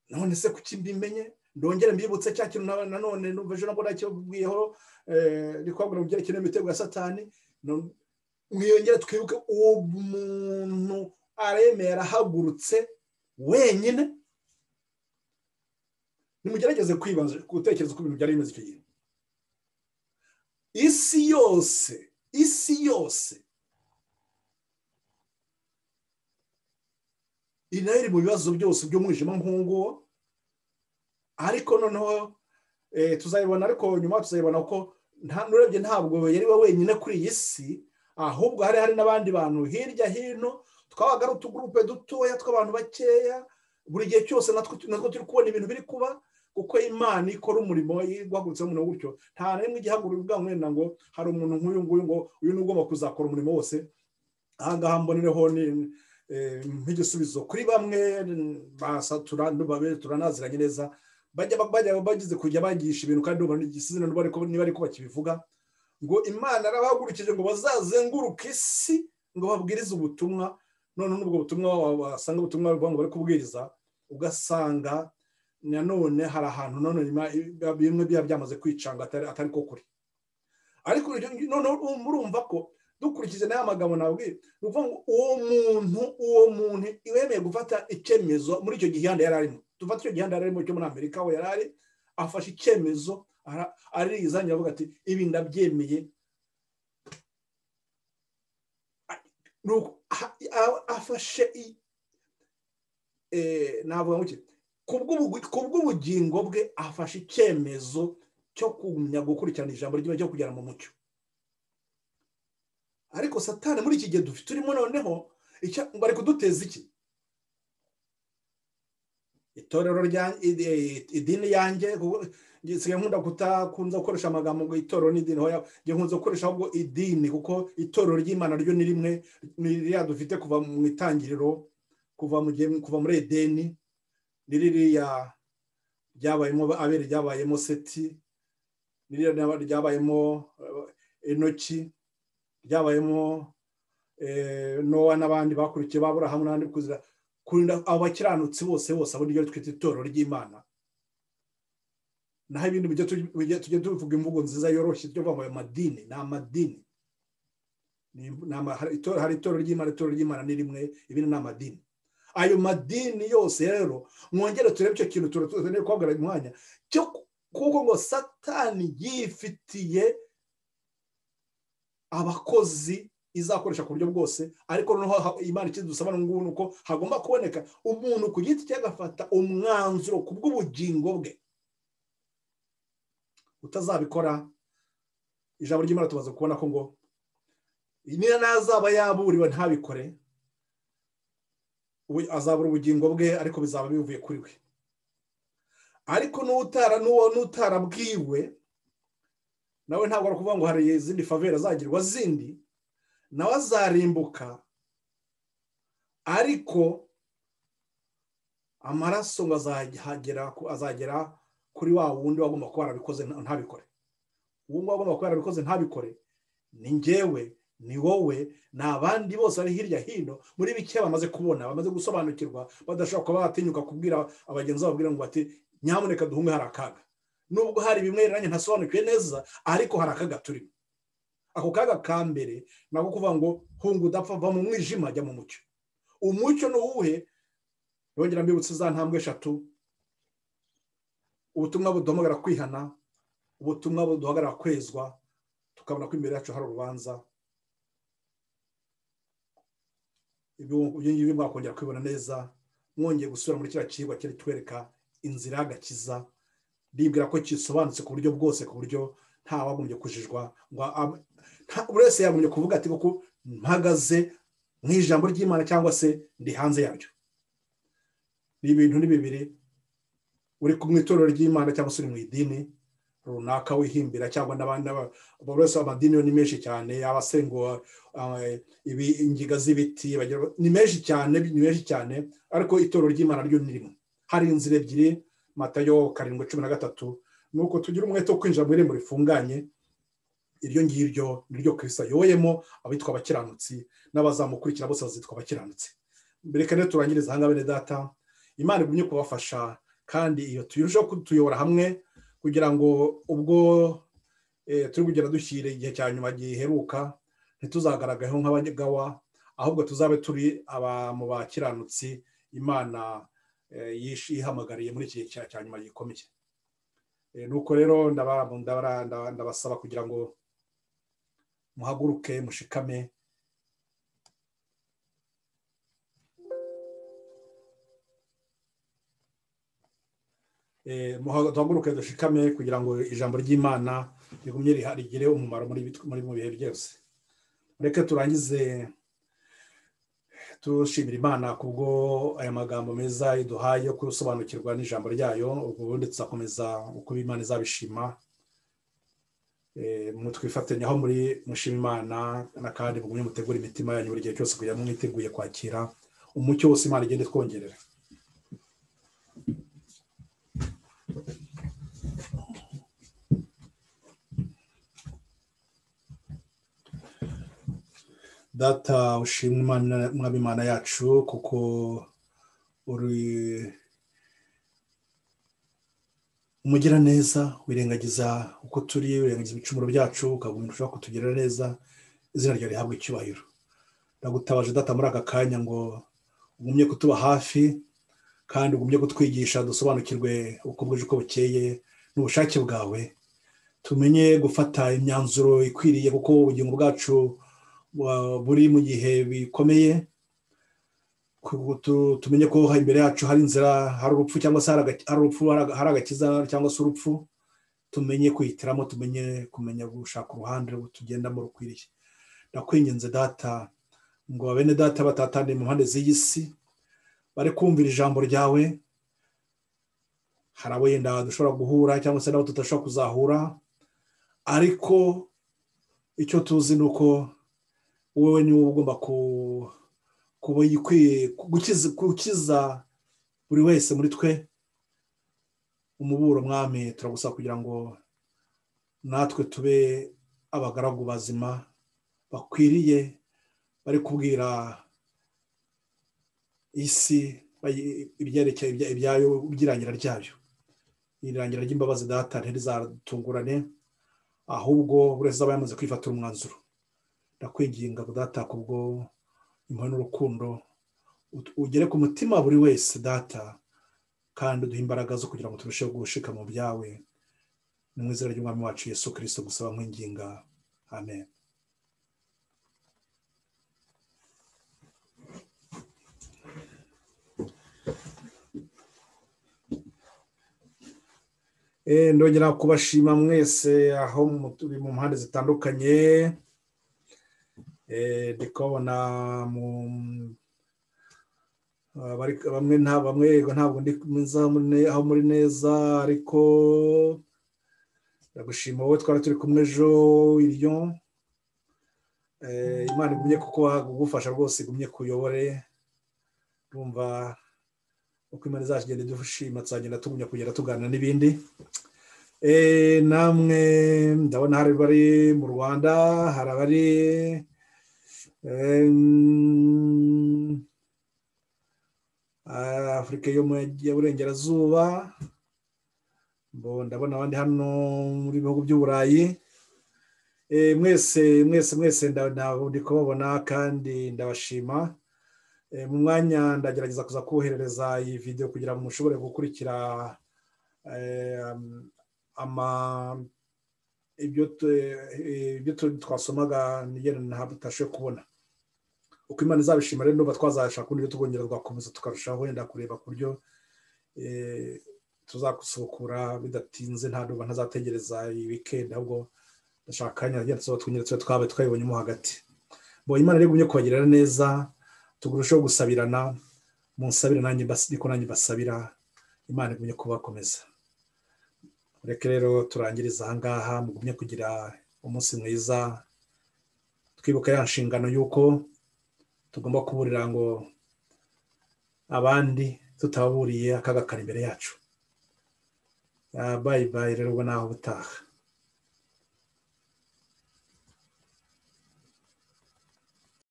None se kuki mbimenye ndongera mbibutse cya kintu nanone numva ejo nabwo nakibwiyeho rikwagura mu byerekeye imitego ya Satani. Mwiyongere twibuke uwo muntu aremera ahagurutse wenyine. Nimugerageze kwibaza gutekereza uko ibintu byari bimeze icyo gihe. Isi yose iri mu bibazo byose by'umwijima nk'uwo, ariko noneho tuzayibona, ariko nyuma tuzayibona ko nurebye ntabwo yari we wenyine kuri iyi si, ahubwo hari n'abandi bantu hirya hino. Twabaga ari utugurupe dutoya tw'abantu bakeya, buri gihe cyose natwo turi kubona ibintu biri kuba, kuko Imana ikora umurimo guhagurutsa umuntu gutyo. Nta n'imwe igihagurura ubwa mwenda ngo hari umuntu nk'uyu nguyu ngo uyu ni ugomba kuzakora umurimo wose. Aha ngaha mbonireho nk'igisubizo kuri bamwe turanaziranye neza, bagize kujya bagisha ibintu kandi niba ariko bakibivuga ngo Imana arabahagurukije ngo bazazenguruke isi ngo babwirize ubutumwa. None n'ubwo butumwa wasanga ubutumwa ngo bari kubwiriza, ugasanga nanone hari ahantu none bimwe byamaze kwicanga atari ko kuri. Ariko none murumva ko dukurikije n'aya magambo nabwiye, uvuga ngo uwo muntu iwemeye gufata icyemezo muri icyo gihanda yari arimo. Dufata icyo gihanda yari arimo cyo muri Amerika, we yari afashe icyemezo arizanye avuga ati ibi ndabyemeye. Afashe navuga ngo kubw'ubugingo bwe afashe icyemezo cyo kumenya gukurikirana ijambo ry'Imana cyo kugera mu mucyo. Ariko Satani muri iki gihe turimo noneho bari kuduteza iki? Itorero idini yanjye nsigaye nkunda kutakunza gukoresha amagambo ngo itorero n'idini, hoya nkunze gukoresha ahubwo idini, kuko itorero ry'Imana ryo ni rimwe, ni ririya dufite kuva mu itangiriro, kuva muri Edeni, ni ririya ryabayemo Abeli, ryabayemo Seti, ni ririya ryabayemo Enoki, ryabayemo Nowa n'abandi bakurikiye b'Aburahamu n'abandi kuzira kurinda abakiranutsi bose abo niryo twita itorero ry'Imana. Naho ibindi tujye tuvuga imvugo nziza yoroshye cyo kuvuga amadini, ni amadini. Hari itorero ry'Imana ni rimwe, ibindi ni amadini. Ayo madini yose rero mwongere turebe icyo kintu turatuzaniye kwagara umwanya cyo kuko ngo Satani yifitiye abakozi izakoresha ku buryo bwose. Ariko noneho Imana ikidusaba nuko hagomba kuboneka umuntu ku giti cye agafata umwanzuro ku bw'ubugingo bwe. Utazabikora, ijambo ry'Imana tumaze kubona ko ngo niba nazaba yaburiwe ntabikore, azabura ubugingo bwe, ariko bizaba bivuye kuri we. Ariko n'utarabwiwe nawe ntabwo ari kuvuga ngo hari izindi favela azagirwa zindi, nawe azarimbuka. Ariko amaraso ngo azagera kuri wa wundi wagomba kuba warabikoze ntabikore. Uwo nguwo wagomba kuba warabikoze ntabikore ni njyewe, ni wowe, ni abandi bose bari hirya hino muri bike bamaze kubona, bamaze gusobanukirwa, badashobora kuba batinyuka kubwira abagenzi babo babwira ngo bati nyamuneka duhunge, hari akaga. Nubwo hari bimwe nanjye ntasobanukiwe neza, ariko hari akaga turimo. Ako kaga ka mbere nako kuvuga ngo hunga udapfa, va mu mwijima jya mu mucyo. Umucyo ni uwuhe? Yongera mbibutse za ntambwe 3: ubutumwa buduhamagara kwihana, ubutumwa buduhagarara kwezwa, tukabona ko imbere yacu hari urubanza. Ibyo ngibi mwakongera kwibona neza mwongeye gusubira muri kiriya kigwa kiri twereka inzira y'agakiza, bibwira ko kisobanutse ku buryo bwose, ku buryo nta wagombye kujijwa, ngo buri wese yagombye kuvuga ati kuko mpagaze mu ijambo ry'Imana cyangwa se ndi hanze yaryo. Ni ibintu ni bibiri: uri ku itorero ry'Imana cyangwa se uri mu idini runaka wihimbira, cyangwa n'abandi. Buri wese amadini ni menshi cyane, abasengo ingiga z'ibiti ni menshi cyane, ariko itorero ry'Imana ryo ni rimwe. Hari inzira ebyiri, Matayo 7:13, nuko tugira umwete wo kwinjira mu irembo rifunganye. Iryo ngiryo niryo Kristo ayoboyemo abitwa abakiranutsi, n'abazamukurikira bose bazitwa abakiranutsi. Reka rero turangiriza aha ngaha bene data. Imana igumye kubafasha, kandi iyo tuyirushaho kutuyobora hamwe, kugira ngo ubwo turi kugera dushyire igihe cya nyuma giheruka ntituzagaragareho nk'abagawa, ahubwo tuzabe turi mu bakiranutsi Imana yihamagariye muri iki gihe cya nyuma gikomeye. Nuko rero ndabasaba kugira ngo muhaguruke, mushikame. Duhaguruke dushikame kugira ngo ijambo ry'Imana rigumye rigire umumaro muri mu bihe byose. Reka turangize tushimira Imana kubwo aya magambo meza iduhaye yo kusobanukirwa n'ijambo ryayo. Ubundi tuzakomeza uko Imana izabishima. Mutwifatanyaho muri mushima Imana, kandi mugumye mutegura imitima yanyu buri gihe cyose kugira ngo mwiteguye kwakira umucyo wose Imana igende twongerera. Data ushimwe Mwami Imana yacu, kuko uri umugira neza, wirengagiza uko turi, wirengagiza ibicumuro byacu, ukagumya ushaka kutugirira neza. Izina ryawe rihabwe icyubahiro. Ndagutabaje Data muri aka kanya ngo ugumye kutuba hafi, kandi ugumye kutwigisha dusobanukirwe uko bwije uko bukeye n'ubushake bwawe. Tumenye gufata imyanzuro ikwiriye, kuko ubugingo bwacu buri mu gihe bikomeye. Tumenye ko imbere yacu hari inzira, hari urupfu cyangwa se hari agakiza cyangwa se urupfu. Tumenye kwihitiramo, tumenye kumenya gushaka uruhande tugendamo rukwiriye. Ndakwinginze Data ngo bene Data batatane mu mpande z'iyi si bari kumvira ijambo ryawe. Hari abo yenda dushobora guhura cyangwa se nabo tutashobora kuzahura, ariko icyo tuzi ni uko wowe niwe ugomba kuba gukiza buri wese muri twe umuburo. Mwami, turagusaba kugira ngo natwe tube abagaragu bazima bakwiriye, bari kubwira isi ibyerekeye ibyayo, ibyirangira ryayo. Irangira ry'imbabazi Data ntirizatungurane, ahubwo buri wese azaba yamaze kwifatira umwanzuro. Ndakwinginga Data kubwo impuhwe n'urukundo ugere ku mutima buri wese Data, kandi uduhe imbaraga zo kugira ngo turusheho gushika mu byawe. Ni mu izina ry'Umwami wacu Yesu Kristo gusaba nkwinginga, amen. Ndongera kubashima mwese aho turi mu mpande zitandukanye. Ndikubona bamwe ntabwo ndi aho muri neza, ariko ndagushima wowe twari turi kumwe ejo iryo. Imana igumye kuko kugufasha rwose, igumye kuyobore. Urumva uko Imana izagenda idushima tuzagenda tugumya kugenda tuganira n'ibindi. Namwe ndabona hari bari mu Rwanda, hari abari Afurika y'Uburengerazuba, ndabona abandi hano muri bihugu by'Uburayi. Mwese ndi kubabona kandi ndabashima. Mu mwanya ndagerageza kuza koherereza iyi video kugira ngo mushobore gukurikira ibyo twasomaga nigenda ntabwo tutashoboye kubona. Uko Imana izabishima rero ndumva twazashaka kundi byo tugongera twakomeza tukarushaho wenda kureba ku buryo tuzakusukura bidatinze. Ntabwo ntazategereza iyi weekend, ahubwo ndashaka kanya twabibonyemo hagati. Imana rero igumye kubagirira neza, tugurushaho gusabirana, munsabira nanjye niko nanjye basabira. Imana igumye kubakomeza. Reka rero turangiriza aha ngaha, mugumye kugira umunsi mwiza, twibuka ya nshingano y'uko tugomba kuburira ngo abandi tutaburiye akaga kari imbere yacu. Bye bye rero, naho butaha.